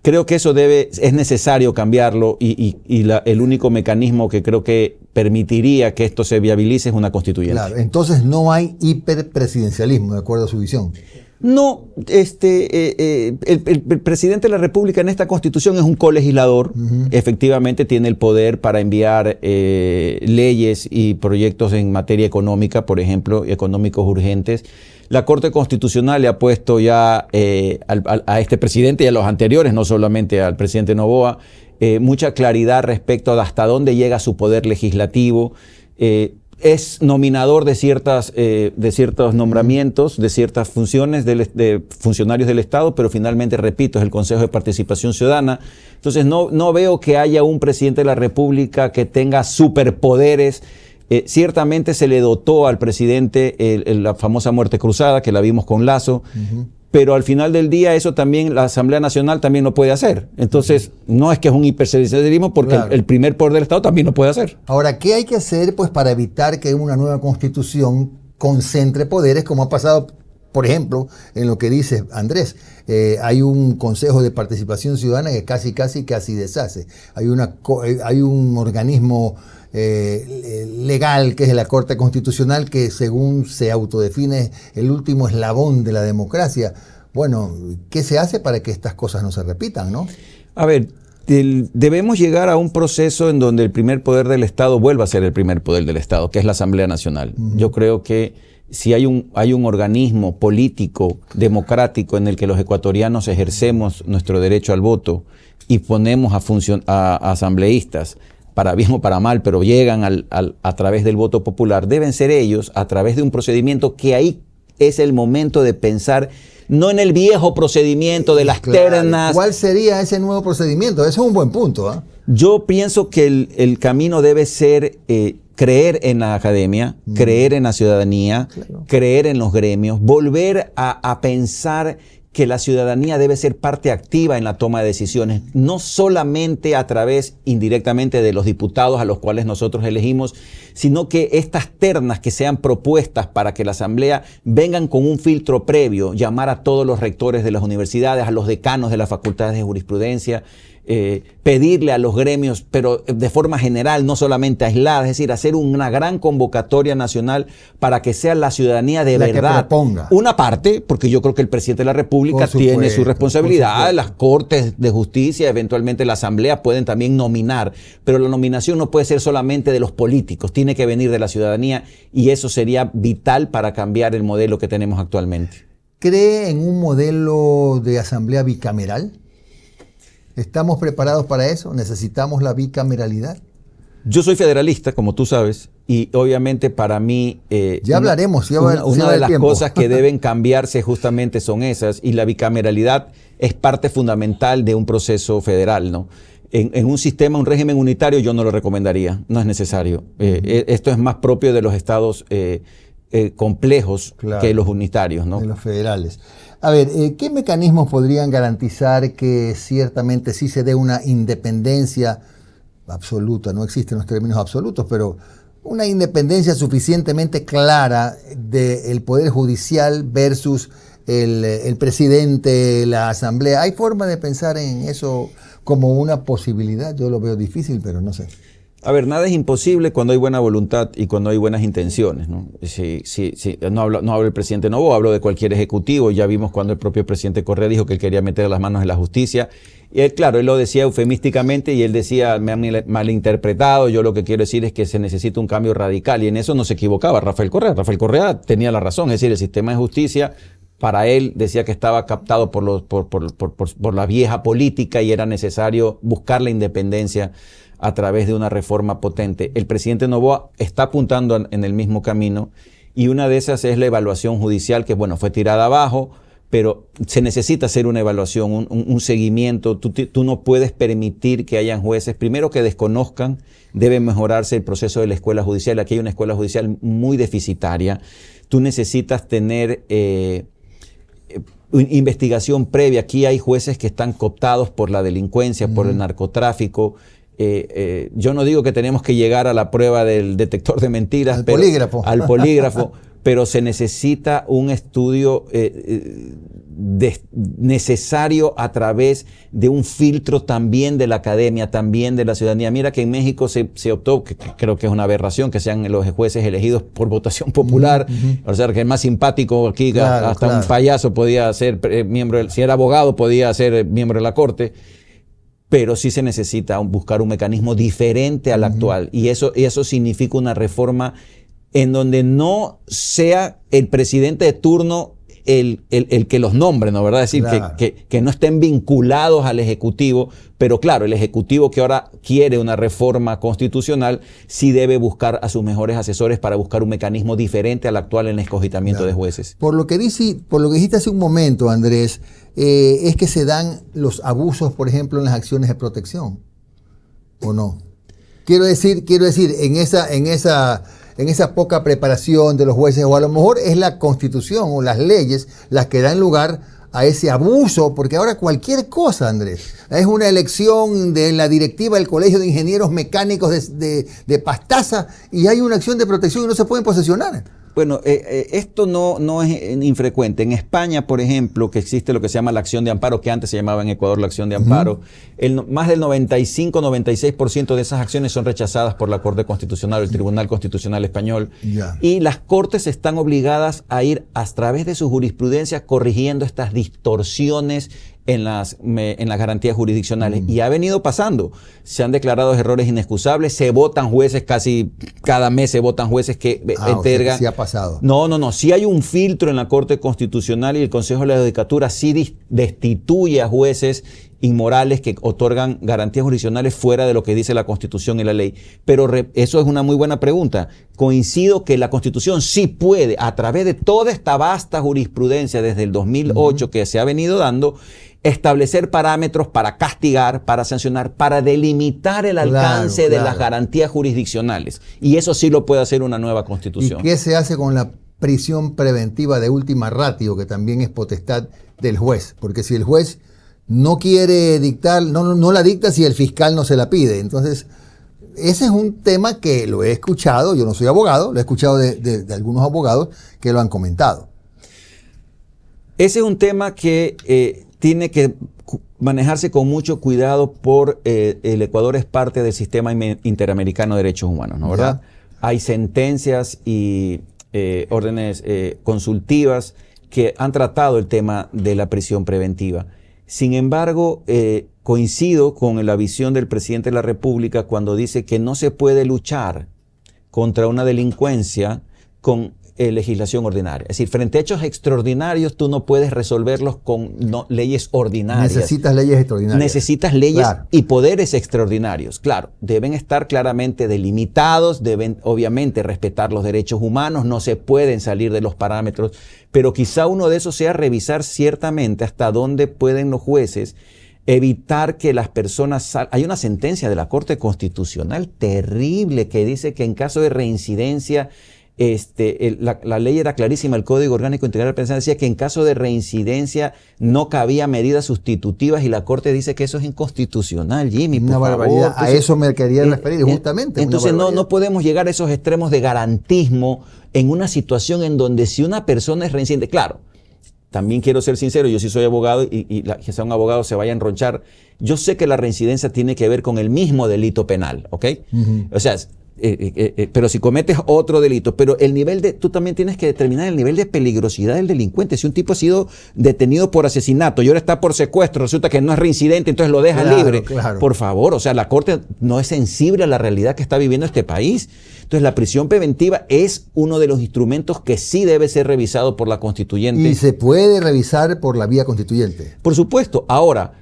S5: creo que eso es necesario cambiarlo, y el único mecanismo que creo que permitiría que esto se viabilice es una constituyente.
S1: Claro, entonces no hay hiperpresidencialismo, de acuerdo a su visión.
S5: No, el presidente de la República en esta constitución es un colegislador. Efectivamente tiene el poder para enviar leyes y proyectos en materia económica, por ejemplo, económicos urgentes. La Corte Constitucional le ha puesto ya a este presidente y a los anteriores, no solamente al presidente Noboa, mucha claridad respecto a hasta dónde llega su poder legislativo. Es nominador de ciertos nombramientos, de ciertas funciones de funcionarios del Estado, pero finalmente, repito, es el Consejo de Participación Ciudadana. Entonces no veo que haya un presidente de la República que tenga superpoderes. Ciertamente se le dotó al presidente la famosa muerte cruzada, que la vimos con Lazo, pero al final del día eso también la Asamblea Nacional también lo puede hacer. Entonces no es que es un hiperpresidencialismo, porque claro, el primer poder del Estado también lo puede hacer.
S1: Ahora, ¿qué hay que hacer pues para evitar que una nueva constitución concentre poderes, como ha pasado, por ejemplo, en lo que dice Andrés? Hay un Consejo de Participación Ciudadana que casi deshace. Hay un organismo legal, que es la Corte Constitucional, que según se autodefine el último eslabón de la democracia. Bueno, ¿qué se hace para que estas cosas no se repitan, no?
S5: A ver, debemos llegar a un proceso en donde el primer poder del Estado vuelva a ser el primer poder del Estado, que es la Asamblea Nacional. Yo creo que si hay un organismo político, democrático, en el que los ecuatorianos ejercemos nuestro derecho al voto y ponemos a asambleístas, para bien o para mal, pero llegan a través del voto popular, deben ser ellos, a través de un procedimiento que ahí es el momento de pensar, no en el viejo procedimiento de las ternas.
S1: ¿Cuál sería ese nuevo procedimiento? Ese es un buen punto, ¿eh?
S5: Yo pienso que el camino debe ser creer en la academia, creer en la ciudadanía, creer en los gremios, volver a pensar que la ciudadanía debe ser parte activa en la toma de decisiones, no solamente a través indirectamente de los diputados a los cuales nosotros elegimos, sino que estas ternas que sean propuestas para que la Asamblea vengan con un filtro previo, llamar a todos los rectores de las universidades, a los decanos de las facultades de jurisprudencia, pedirle a los gremios, pero de forma general, no solamente aislada, es decir, hacer una gran convocatoria nacional para que sea la ciudadanía de verdad. Una parte, porque yo creo que el presidente de la República tiene su responsabilidad, las cortes de justicia, eventualmente la Asamblea pueden también nominar, pero la nominación no puede ser solamente de los políticos, tiene que venir de la ciudadanía, y eso sería vital para cambiar el modelo que tenemos actualmente.
S1: ¿Cree en un modelo de asamblea bicameral? ¿Estamos preparados para eso? ¿Necesitamos la bicameralidad?
S5: Yo soy federalista, como tú sabes, y obviamente para mí
S1: ya hablaremos.
S5: Una de las cosas que deben cambiarse justamente son esas, y la bicameralidad es parte fundamental de un proceso federal, ¿no? En un sistema, un régimen unitario, yo no lo recomendaría, no es necesario. Esto es más propio de los estados complejos, claro, que los unitarios, ¿no?
S1: De los federales. A ver, ¿qué mecanismos podrían garantizar que ciertamente sí se dé una independencia absoluta? No existen los términos absolutos, pero una independencia suficientemente clara del Poder Judicial versus el presidente, la Asamblea. ¿Hay forma de pensar en eso como una posibilidad? Yo lo veo difícil, pero no sé.
S5: A ver, nada es imposible cuando hay buena voluntad y cuando hay buenas intenciones, ¿no? No hablo del presidente Noboa, hablo de cualquier ejecutivo. Ya vimos cuando el propio presidente Correa dijo que él quería meter las manos en la justicia. Y él, claro, él lo decía eufemísticamente, y él decía, me han malinterpretado, yo lo que quiero decir es que se necesita un cambio radical. Y en eso no se equivocaba Rafael Correa. Rafael Correa tenía la razón, es decir, el sistema de justicia, para él, decía que estaba captado por la vieja política y era necesario buscar la independencia a través de una reforma potente. El presidente Noboa está apuntando en el mismo camino, y una de esas es la evaluación judicial, que bueno, fue tirada abajo, pero se necesita hacer una evaluación, un seguimiento. Tú no puedes permitir que hayan jueces, primero que desconozcan, debe mejorarse el proceso de la escuela judicial. Aquí hay una escuela judicial muy deficitaria. Tú necesitas tener investigación previa. Aquí hay jueces que están cooptados por la delincuencia, por el narcotráfico. Yo no digo que tenemos que llegar a la prueba del detector de mentiras, al polígrafo, pero se necesita un estudio necesario a través de un filtro también de la academia, también de la ciudadanía. Mira que en México se optó, que creo que es una aberración, que sean los jueces elegidos por votación popular. O sea, que el más simpático aquí, claro, hasta un payaso podía ser miembro, si era abogado, podía ser miembro de la corte. Pero sí se necesita buscar un mecanismo diferente al actual. Y eso significa una reforma en donde no sea el presidente de turno el que los nombre, ¿no? ¿Verdad? Es decir, claro, que no estén vinculados al Ejecutivo, pero claro, el Ejecutivo que ahora quiere una reforma constitucional sí debe buscar a sus mejores asesores para buscar un mecanismo diferente al actual en el escogitamiento de jueces.
S1: Por lo que dijiste hace un momento, Andrés, es que se dan los abusos, por ejemplo, en las acciones de protección, ¿o no? Quiero decir, en esa poca preparación de los jueces, o a lo mejor es la Constitución o las leyes las que dan lugar a ese abuso, porque ahora cualquier cosa, Andrés, es una elección de la directiva del Colegio de Ingenieros Mecánicos de Pastaza y hay una acción de protección y no se pueden posesionar.
S5: Bueno, esto no es infrecuente. En España, por ejemplo, que existe lo que se llama la acción de amparo, que antes se llamaba en Ecuador la acción de amparo, más del 95-96% de esas acciones son rechazadas por la Corte Constitucional, el Tribunal Constitucional Español. Y las Cortes están obligadas a ir a través de su jurisprudencia corrigiendo estas distorsiones en las garantías jurisdiccionales. Y ha venido pasando. Se han declarado errores inexcusables, se votan jueces, casi cada mes se votan jueces que entregan.
S1: Sí ha pasado.
S5: No. Sí hay un filtro en la Corte Constitucional y el Consejo de la Judicatura sí destituye a jueces inmorales que otorgan garantías jurisdiccionales fuera de lo que dice la Constitución y la ley. Pero eso es una muy buena pregunta. Coincido que la Constitución sí puede, a través de toda esta vasta jurisprudencia desde el 2008 que se ha venido dando, establecer parámetros para castigar, para sancionar, para delimitar el alcance de las garantías jurisdiccionales. Y eso sí lo puede hacer una nueva Constitución.
S1: ¿Y qué se hace con la prisión preventiva de última ratio, que también es potestad del juez? Porque si el juez no quiere dictar, no la dicta si el fiscal no se la pide. Entonces, ese es un tema que lo he escuchado, yo no soy abogado, lo he escuchado de algunos abogados que lo han comentado.
S5: Ese es un tema que tiene que manejarse con mucho cuidado por el Ecuador es parte del sistema interamericano de derechos humanos, ¿no? ¿Verdad? Hay sentencias y órdenes consultivas que han tratado el tema de la prisión preventiva. Sin embargo, coincido con la visión del presidente de la República cuando dice que no se puede luchar contra una delincuencia con legislación ordinaria. Es decir, frente a hechos extraordinarios, tú no puedes resolverlos con leyes ordinarias.
S1: Necesitas leyes extraordinarias.
S5: Necesitas leyes y poderes extraordinarios. Claro, deben estar claramente delimitados, deben obviamente respetar los derechos humanos, no se pueden salir de los parámetros, pero quizá uno de esos sea revisar ciertamente hasta dónde pueden los jueces evitar que las personas Hay una sentencia de la Corte Constitucional terrible que dice que en caso de reincidencia, la ley era clarísima, el Código Orgánico Integral Penal decía que en caso de reincidencia no cabía medidas sustitutivas y la Corte dice que eso es inconstitucional, Jimmy, por favor.
S1: Barbaridad. Entonces, a eso me quería referir, justamente.
S5: Entonces no podemos llegar a esos extremos de garantismo en una situación en donde si una persona es reincidente, claro, también quiero ser sincero, yo sí soy abogado y que sea un abogado se vaya a enronchar. Yo sé que la reincidencia tiene que ver con el mismo delito penal, ¿ok? O sea, pero si cometes otro delito, pero el nivel tú también tienes que determinar el nivel de peligrosidad del delincuente. Si un tipo ha sido detenido por asesinato y ahora está por secuestro, resulta que no es reincidente, entonces lo deja libre. Claro. Por favor, o sea, la Corte no es sensible a la realidad que está viviendo este país. Entonces, la prisión preventiva es uno de los instrumentos que sí debe ser revisado por la constituyente.
S1: ¿Y se puede revisar por la vía constituyente?
S5: Por supuesto. Ahora,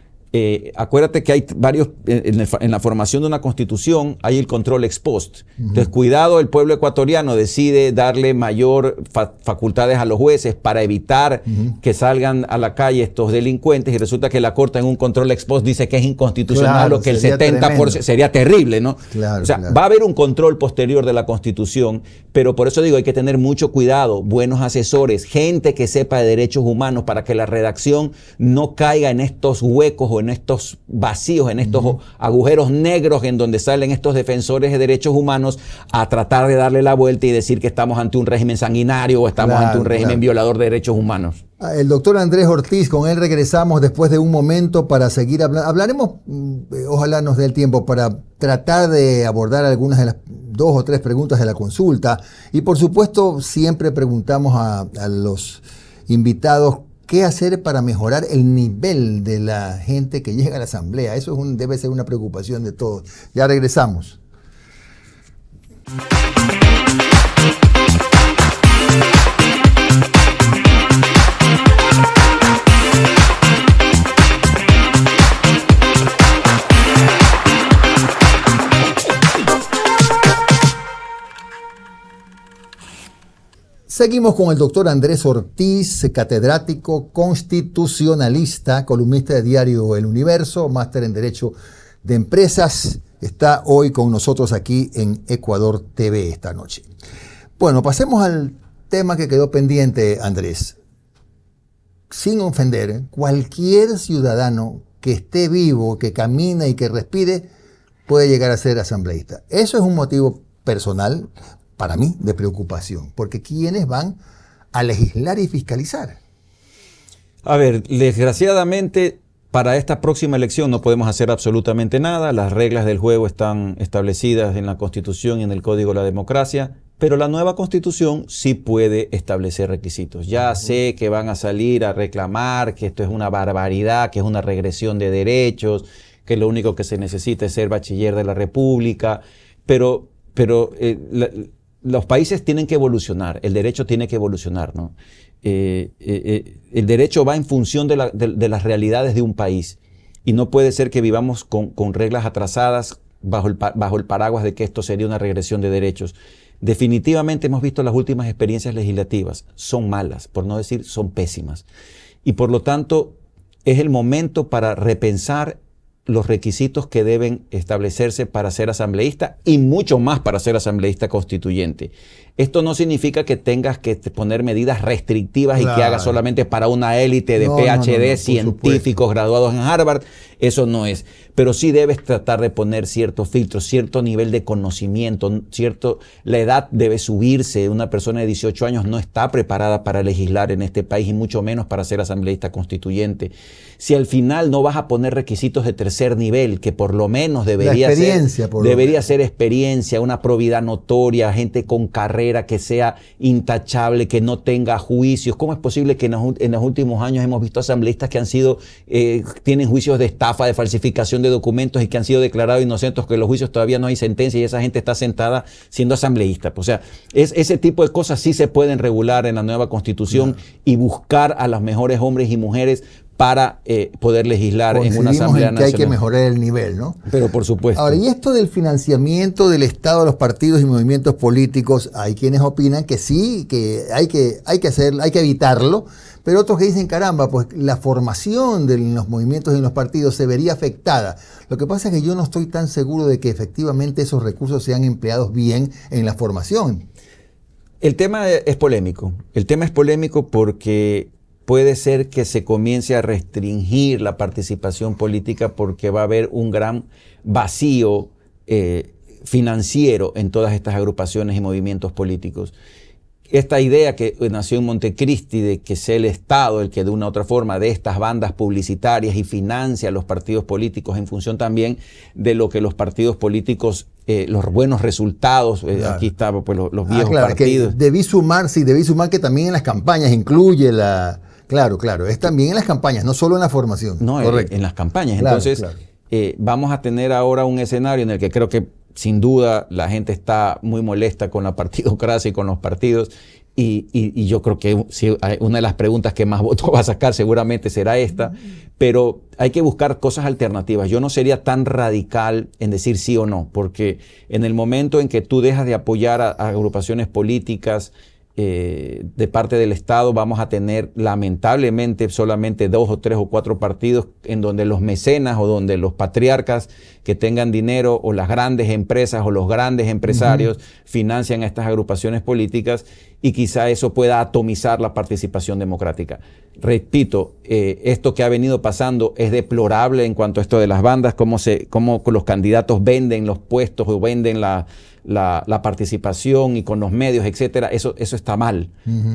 S5: acuérdate que hay varios, en la formación de una constitución hay el control ex post. Entonces, cuidado, el pueblo ecuatoriano decide darle mayor facultades a los jueces para evitar que salgan a la calle estos delincuentes, y resulta que la Corte en un control ex post dice que es inconstitucional,
S1: Claro,
S5: o que el
S1: sería
S5: 70% sería terrible, ¿no?
S1: Claro,
S5: o sea,
S1: claro.
S5: va a haber un control posterior de la constitución, pero por eso digo, hay que tener mucho cuidado, buenos asesores, gente que sepa de derechos humanos para que la redacción no caiga en estos huecos o en estos vacíos, en estos agujeros negros en donde salen estos defensores de derechos humanos a tratar de darle la vuelta y decir que estamos ante un régimen sanguinario o estamos ante un régimen violador de derechos humanos.
S1: El doctor Andrés Ortiz, con él regresamos después de un momento para seguir hablando. Hablaremos, ojalá nos dé el tiempo para tratar de abordar algunas de las 2 o 3 preguntas de la consulta. Y por supuesto, siempre preguntamos a los invitados qué hacer para mejorar el nivel de la gente que llega a la asamblea. Eso debe ser una preocupación de todos. Ya regresamos. Seguimos con el doctor Andrés Ortiz, catedrático constitucionalista, columnista de diario El Universo, máster en Derecho de Empresas. Está hoy con nosotros aquí en Ecuador TV esta noche. Bueno, pasemos al tema que quedó pendiente, Andrés. Sin ofender, cualquier ciudadano que esté vivo, que camine y que respire, puede llegar a ser asambleísta. Eso es un motivo personal para mí de preocupación, porque ¿quiénes van a legislar y fiscalizar?
S5: A ver, desgraciadamente para esta próxima elección no podemos hacer absolutamente nada. Las reglas del juego están establecidas en la Constitución y en el Código de la Democracia, pero la nueva Constitución sí puede establecer requisitos. Ya sé que van a salir a reclamar que esto es una barbaridad, que es una regresión de derechos, que lo único que se necesita es ser bachiller de la República, pero los países tienen que evolucionar, el derecho tiene que evolucionar, ¿no? El derecho va en función de las realidades de un país, y no puede ser que vivamos con reglas atrasadas bajo el paraguas de que esto sería una regresión de derechos. Definitivamente hemos visto las últimas experiencias legislativas, son malas, por no decir son pésimas, y por lo tanto es el momento para repensar los requisitos que deben establecerse para ser asambleísta y mucho más para ser asambleísta constituyente. Esto no significa que tengas que poner medidas restrictivas y que hagas solamente para una élite de PhD, científicos graduados en Harvard. Eso no es. Pero sí debes tratar de poner ciertos filtros, cierto nivel de conocimiento, la edad debe subirse. Una persona de 18 años no está preparada para legislar en este país y mucho menos para ser asambleísta constituyente. Si al final no vas a poner requisitos de tercer nivel, que por lo menos debería ser experiencia, una probidad notoria, gente con carrera que sea intachable, que no tenga juicios. ¿Cómo es posible que en los últimos años hemos visto asambleístas que han sido, tienen juicios de estafa, de falsificación de documentos y que han sido declarados inocentes, que los juicios todavía no hay sentencia y esa gente está sentada siendo asambleísta? O sea, ese tipo de cosas sí se pueden regular en la nueva Constitución y buscar a los mejores hombres y mujeres para poder legislar en una asamblea nacional.
S1: Hay que mejorar el nivel, ¿no?
S5: Pero por supuesto.
S1: Ahora, y esto del financiamiento del Estado a los partidos y movimientos políticos, hay quienes opinan que sí, que hay que hacerlo, hay que evitarlo, pero otros que dicen, caramba, pues la formación de los movimientos y los partidos se vería afectada. Lo que pasa es que yo no estoy tan seguro de que efectivamente esos recursos sean empleados bien en la formación.
S5: El tema es polémico. El tema es polémico porque puede ser que se comience a restringir la participación política porque va a haber un gran vacío financiero en todas estas agrupaciones y movimientos políticos. Esta idea que nació en Montecristi de que sea el Estado el que de una u otra forma de estas bandas publicitarias y financia a los partidos políticos en función también de lo que los partidos políticos, los buenos resultados, claro. Aquí están pues, los viejos partidos.
S1: Que debí sumar que también en las campañas incluye la... Claro, es también en las campañas, no solo en la formación.
S5: No, en las campañas. Claro, entonces, vamos a tener ahora un escenario en el que creo que sin duda la gente está muy molesta con la partidocracia y con los partidos, y yo creo que sí, una de las preguntas que más votos va a sacar seguramente será esta, pero hay que buscar cosas alternativas. Yo no sería tan radical en decir sí o no, porque en el momento en que tú dejas de apoyar a agrupaciones políticas de parte del Estado, vamos a tener lamentablemente solamente 2 o 3 o 4 partidos en donde los mecenas o donde los patriarcas que tengan dinero o las grandes empresas o los grandes empresarios financian a estas agrupaciones políticas, y quizá eso pueda atomizar la participación democrática. Repito, esto que ha venido pasando es deplorable en cuanto a esto de las bandas, cómo los candidatos venden los puestos o venden la participación y con los medios, etcétera. Eso está mal.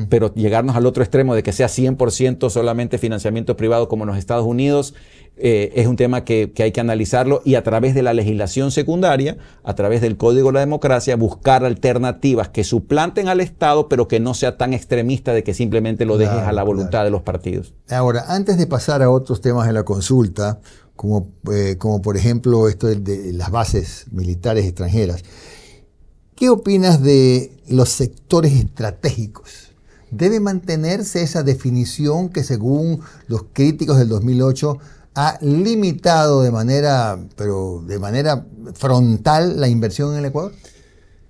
S5: Pero llegarnos al otro extremo de que sea 100% solamente financiamiento privado como en los Estados Unidos, es un tema que hay que analizarlo, y a través de la legislación secundaria, a través del Código de la Democracia, buscar alternativas que suplanten al Estado, pero que no sea tan extremista de que simplemente lo dejes a la voluntad de los partidos.
S1: Ahora, antes de pasar a otros temas de la consulta, como por ejemplo esto de las bases militares extranjeras, ¿qué opinas de los sectores estratégicos? ¿Debe mantenerse esa definición que, según los críticos del 2008, ha limitado de manera frontal la inversión en el Ecuador?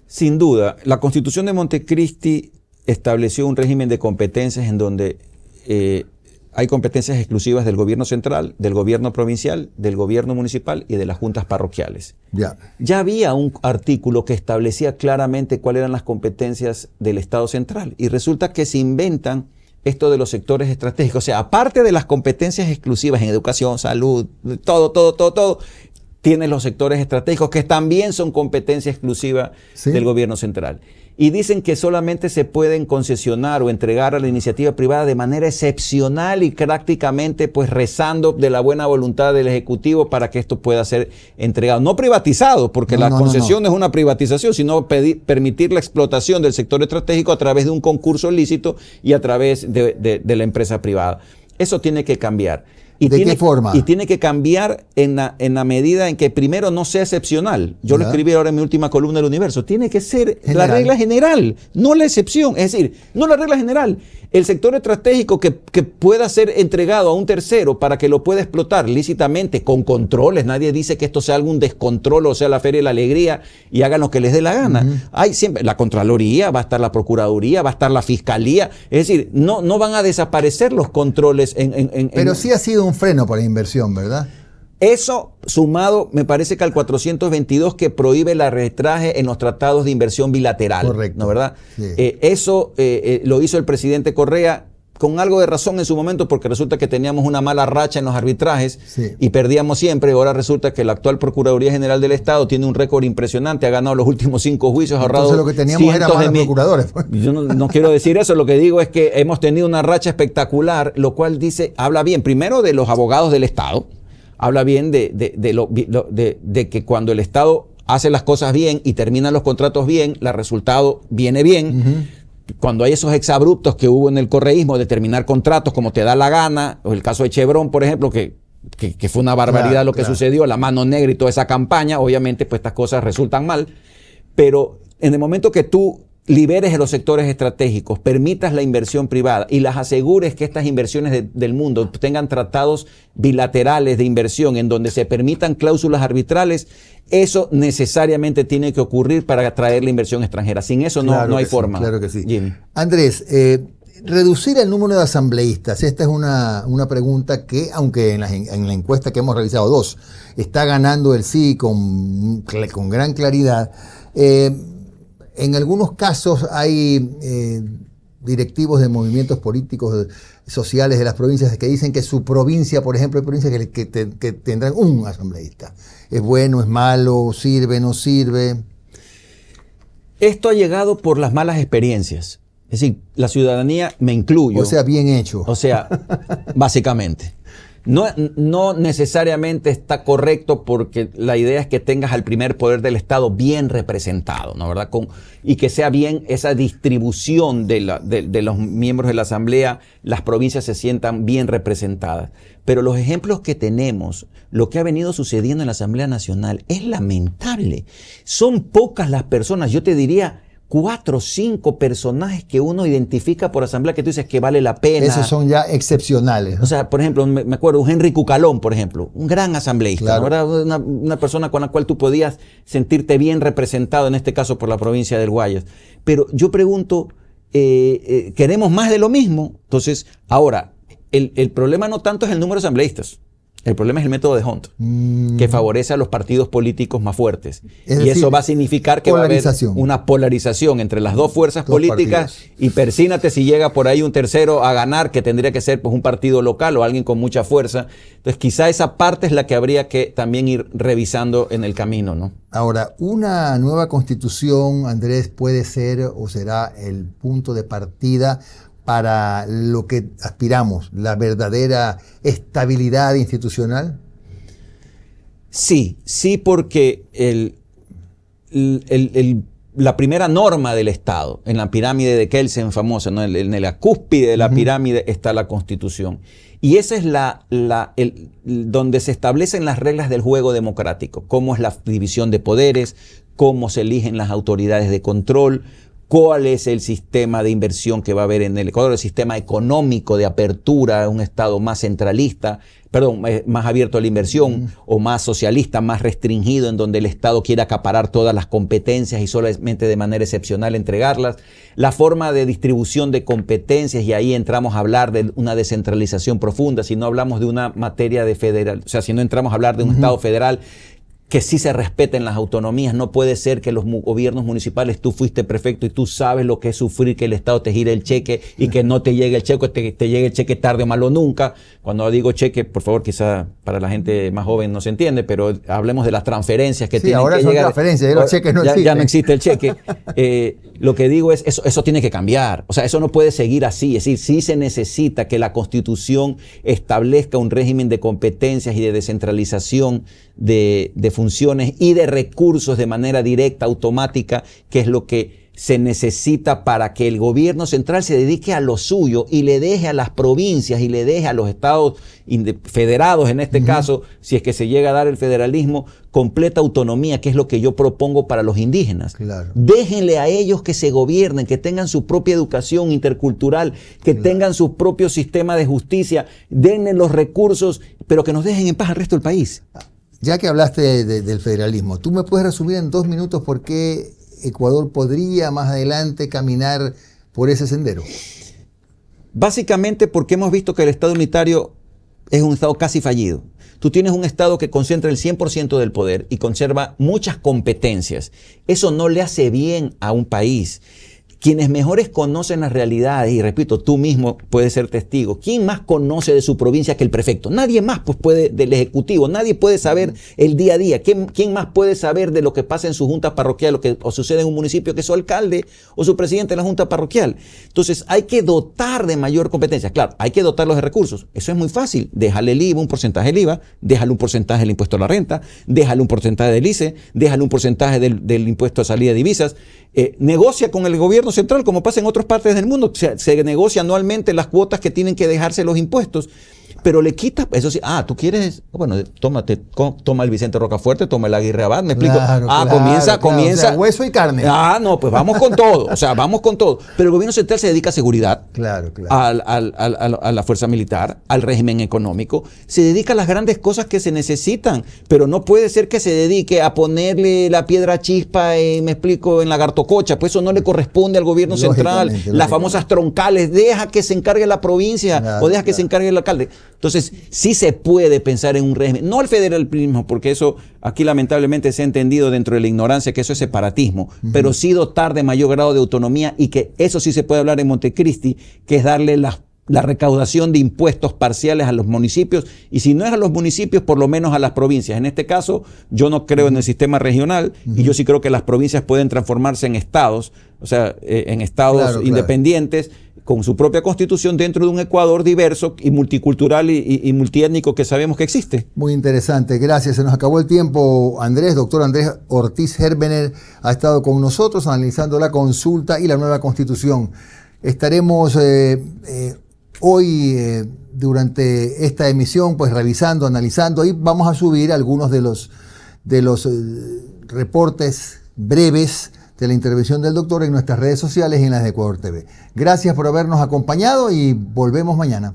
S5: Sin duda, la Constitución de Montecristi estableció un régimen de competencias en donde hay competencias exclusivas del gobierno central, del gobierno provincial, del gobierno municipal y de las juntas parroquiales. Ya había un artículo que establecía claramente cuáles eran las competencias del Estado central, y resulta que se inventan esto de los sectores estratégicos. O sea, aparte de las competencias exclusivas en educación, salud, todo, tienes los sectores estratégicos que también son competencia exclusiva del gobierno central. Y dicen que solamente se pueden concesionar o entregar a la iniciativa privada de manera excepcional y prácticamente pues rezando de la buena voluntad del Ejecutivo para que esto pueda ser entregado. No privatizado, porque la concesión no es una privatización, sino permitir la explotación del sector estratégico a través de un concurso lícito y a través de la empresa privada. Eso tiene que cambiar.
S1: ¿De qué forma?
S5: Y tiene que cambiar en la medida en que primero no sea excepcional. Yo lo escribí ahora en mi última columna del Universo. Tiene que ser la regla general, no la excepción. Es decir, no la regla general. El sector estratégico que pueda ser entregado a un tercero para que lo pueda explotar lícitamente, con controles. Nadie dice que esto sea algún descontrol, o sea, la Feria de la Alegría, y hagan lo que les dé la gana. Hay siempre la Contraloría, va a estar la Procuraduría, va a estar la Fiscalía. Es decir, no van a desaparecer los controles.
S1: Pero sí ha sido un freno para la inversión, ¿verdad?
S5: Eso sumado, me parece que al 422 que prohíbe el arbitraje en los tratados de inversión bilateral.
S1: Correcto.
S5: ¿No, verdad?
S1: Sí.
S5: Eso lo hizo el presidente Correa con algo de razón en su momento, porque resulta que teníamos una mala racha en los arbitrajes y perdíamos siempre. Ahora resulta que la actual Procuraduría General del Estado tiene un récord impresionante, ha ganado los últimos 5 juicios, ha ahorrado.
S1: Entonces lo que teníamos era malos procuradores.
S5: Yo no quiero decir eso, lo que digo es que hemos tenido una racha espectacular, lo cual habla bien primero de los abogados del Estado. Habla bien de que cuando el Estado hace las cosas bien y termina los contratos bien, el resultado viene bien. Cuando hay esos exabruptos que hubo en el correísmo de terminar contratos como te da la gana, o el caso de Chevron, por ejemplo, que fue una barbaridad lo que sucedió, la mano negra y toda esa campaña, obviamente pues estas cosas resultan mal, pero en el momento que tú liberes los sectores estratégicos, permitas la inversión privada y las asegures que estas inversiones del mundo tengan tratados bilaterales de inversión en donde se permitan cláusulas arbitrales, eso necesariamente tiene que ocurrir para atraer la inversión extranjera. Sin eso no hay forma.
S1: Claro que sí.
S5: Jimmy.
S1: Andrés, reducir el número de asambleístas, esta es una pregunta que, aunque en la encuesta que hemos realizado 2, está ganando el sí con gran claridad, en algunos casos hay directivos de movimientos políticos sociales de las provincias que dicen que su provincia, por ejemplo, hay provincias que tendrán un asambleísta. ¿Es bueno, es malo, sirve, no sirve?
S5: Esto ha llegado por las malas experiencias. Es decir, la ciudadanía, me incluyo.
S1: O sea, bien hecho.
S5: O sea, básicamente. No necesariamente está correcto, porque la idea es que tengas al primer poder del Estado bien representado, ¿no, verdad? Y que sea bien esa distribución de los miembros de la Asamblea, las provincias se sientan bien representadas. Pero los ejemplos que tenemos, lo que ha venido sucediendo en la Asamblea Nacional es lamentable. Son pocas las personas, yo te diría 4 o 5 personajes que uno identifica por asamblea que tú dices que vale la pena.
S1: Esos son ya excepcionales, ¿no?
S5: O sea, por ejemplo, me acuerdo un Henry Cucalón, por ejemplo, un gran asambleísta,
S1: Claro.
S5: ¿no? Era una persona con la cual tú podías sentirte bien representado, en este caso por la provincia del Guayas. Pero yo pregunto, ¿queremos más de lo mismo? Entonces, ahora, el problema no tanto es el número de asambleístas. El problema es el método de Hunt, que favorece a los partidos políticos más fuertes.
S1: Es
S5: Y
S1: decir,
S5: eso va a significar que va a haber
S1: polarización.
S5: una polarización entre las dos fuerzas
S1: Dos
S5: políticas.
S1: partidos.
S5: Y persínate si llega por ahí un tercero a ganar, que tendría que ser pues, un partido local o alguien con mucha fuerza. Entonces quizá esa parte es la que habría que también ir revisando en el camino, ¿no?
S1: Ahora, una nueva constitución, Andrés, puede ser o será el punto de partida para lo que aspiramos, la verdadera estabilidad institucional.
S5: Sí, porque la primera norma del Estado, en la pirámide de Kelsen famosa, ¿no? En la cúspide de la pirámide está la Constitución. Y esa es donde se establecen las reglas del juego democrático, cómo es la división de poderes, cómo se eligen las autoridades de control, cuál es el sistema de inversión que va a haber en el Ecuador, el sistema económico de apertura, un Estado más centralista, más abierto a la inversión, o más socialista, más restringido, en donde el Estado quiere acaparar todas las competencias y solamente de manera excepcional entregarlas. La forma de distribución de competencias, y ahí entramos a hablar de una descentralización profunda, si no hablamos de una materia de federal, o sea, si no entramos a hablar de un Estado federal, que sí se respeten las autonomías. No puede ser que los gobiernos municipales, tú fuiste prefecto y tú sabes lo que es sufrir que el Estado te gire el cheque y que no te llegue el cheque, te llegue el cheque tarde o mal o nunca. Cuando digo cheque, por favor, quizá para la gente más joven no se entiende, pero hablemos de las transferencias que tienen
S1: ahora
S5: que
S1: son
S5: llegar.
S1: transferencias, los cheques no
S5: ya
S1: existen.
S5: no existe el cheque. Lo que digo es, eso tiene que cambiar. O sea, eso no puede seguir así. Es decir, sí se necesita que la Constitución establezca un régimen de competencias y de descentralización de funciones y de recursos de manera directa, automática, que es lo que se necesita para que el gobierno central se dedique a lo suyo y le deje a las provincias y le deje a los estados federados, en este caso, si es que se llega a dar el federalismo, completa autonomía, que es lo que yo propongo para los indígenas.
S1: Claro.
S5: Déjenle a ellos que se gobiernen, que tengan su propia educación intercultural, que tengan su propio sistema de justicia, denle los recursos, pero que nos dejen en paz al resto del país.
S1: Ya que hablaste del federalismo, ¿tú me puedes resumir en 2 minutos por qué Ecuador podría más adelante caminar por ese sendero?
S5: Básicamente porque hemos visto que el Estado unitario es un Estado casi fallido. Tú tienes un Estado que concentra el 100% del poder y conserva muchas competencias. Eso no le hace bien a un país. Quienes mejores conocen las realidades, y repito, tú mismo puedes ser testigo, ¿quién más conoce de su provincia que el prefecto? Nadie más pues, puede, del Ejecutivo, nadie puede saber el día a día. ¿Quién más puede saber de lo que pasa en su junta parroquial, lo que sucede en un municipio, que su alcalde o su presidente de la junta parroquial? Entonces hay que dotar de mayor competencia. Claro, hay que dotarlos de recursos. Eso es muy fácil. Déjale el IVA, un porcentaje del IVA, déjale un porcentaje del impuesto a la renta, déjale un porcentaje del ICE, déjale un porcentaje del impuesto a salida de divisas. Negocia con el gobierno central, como pasa en otras partes del mundo. Se negocia anualmente las cuotas que tienen que dejarse los impuestos, pero le quita, eso sí, tú quieres, bueno, toma el Vicente Rocafuerte, toma el Aguirre Abad, me explico.
S1: Claro,
S5: Comienza.
S1: O sea, hueso y carne.
S5: No, pues vamos con todo, o sea, vamos con todo. Pero el gobierno central se dedica a seguridad,
S1: Claro.
S5: a la fuerza militar, al régimen económico, se dedica a las grandes cosas que se necesitan, pero no puede ser que se dedique a ponerle la piedra chispa, me explico, en la Gartococha, pues eso no le corresponde al gobierno central. Las famosas troncales, deja que se encargue la provincia,
S1: Claro,
S5: o deja que se encargue el alcalde. Entonces, sí se puede pensar en un régimen, no el federalismo, porque eso aquí lamentablemente se ha entendido dentro de la ignorancia que eso es separatismo, pero sí dotar de mayor grado de autonomía, y que eso sí se puede hablar en Montecristi, que es darle la recaudación de impuestos parciales a los municipios, y si no es a los municipios, por lo menos a las provincias. En este caso, yo no creo en el sistema regional, y yo sí creo que las provincias pueden transformarse en estados, o sea, en estados independientes, con su propia constitución dentro de un Ecuador diverso y multicultural y multiétnico que sabemos que existe.
S1: Muy interesante, gracias. Se nos acabó el tiempo, Andrés. Doctor Andrés Ortiz Herbener ha estado con nosotros analizando la consulta y la nueva constitución. Estaremos hoy, durante esta emisión, pues revisando, analizando, y vamos a subir algunos de los reportes breves de la intervención del doctor en nuestras redes sociales y en las de Ecuador TV. Gracias por habernos acompañado y volvemos mañana.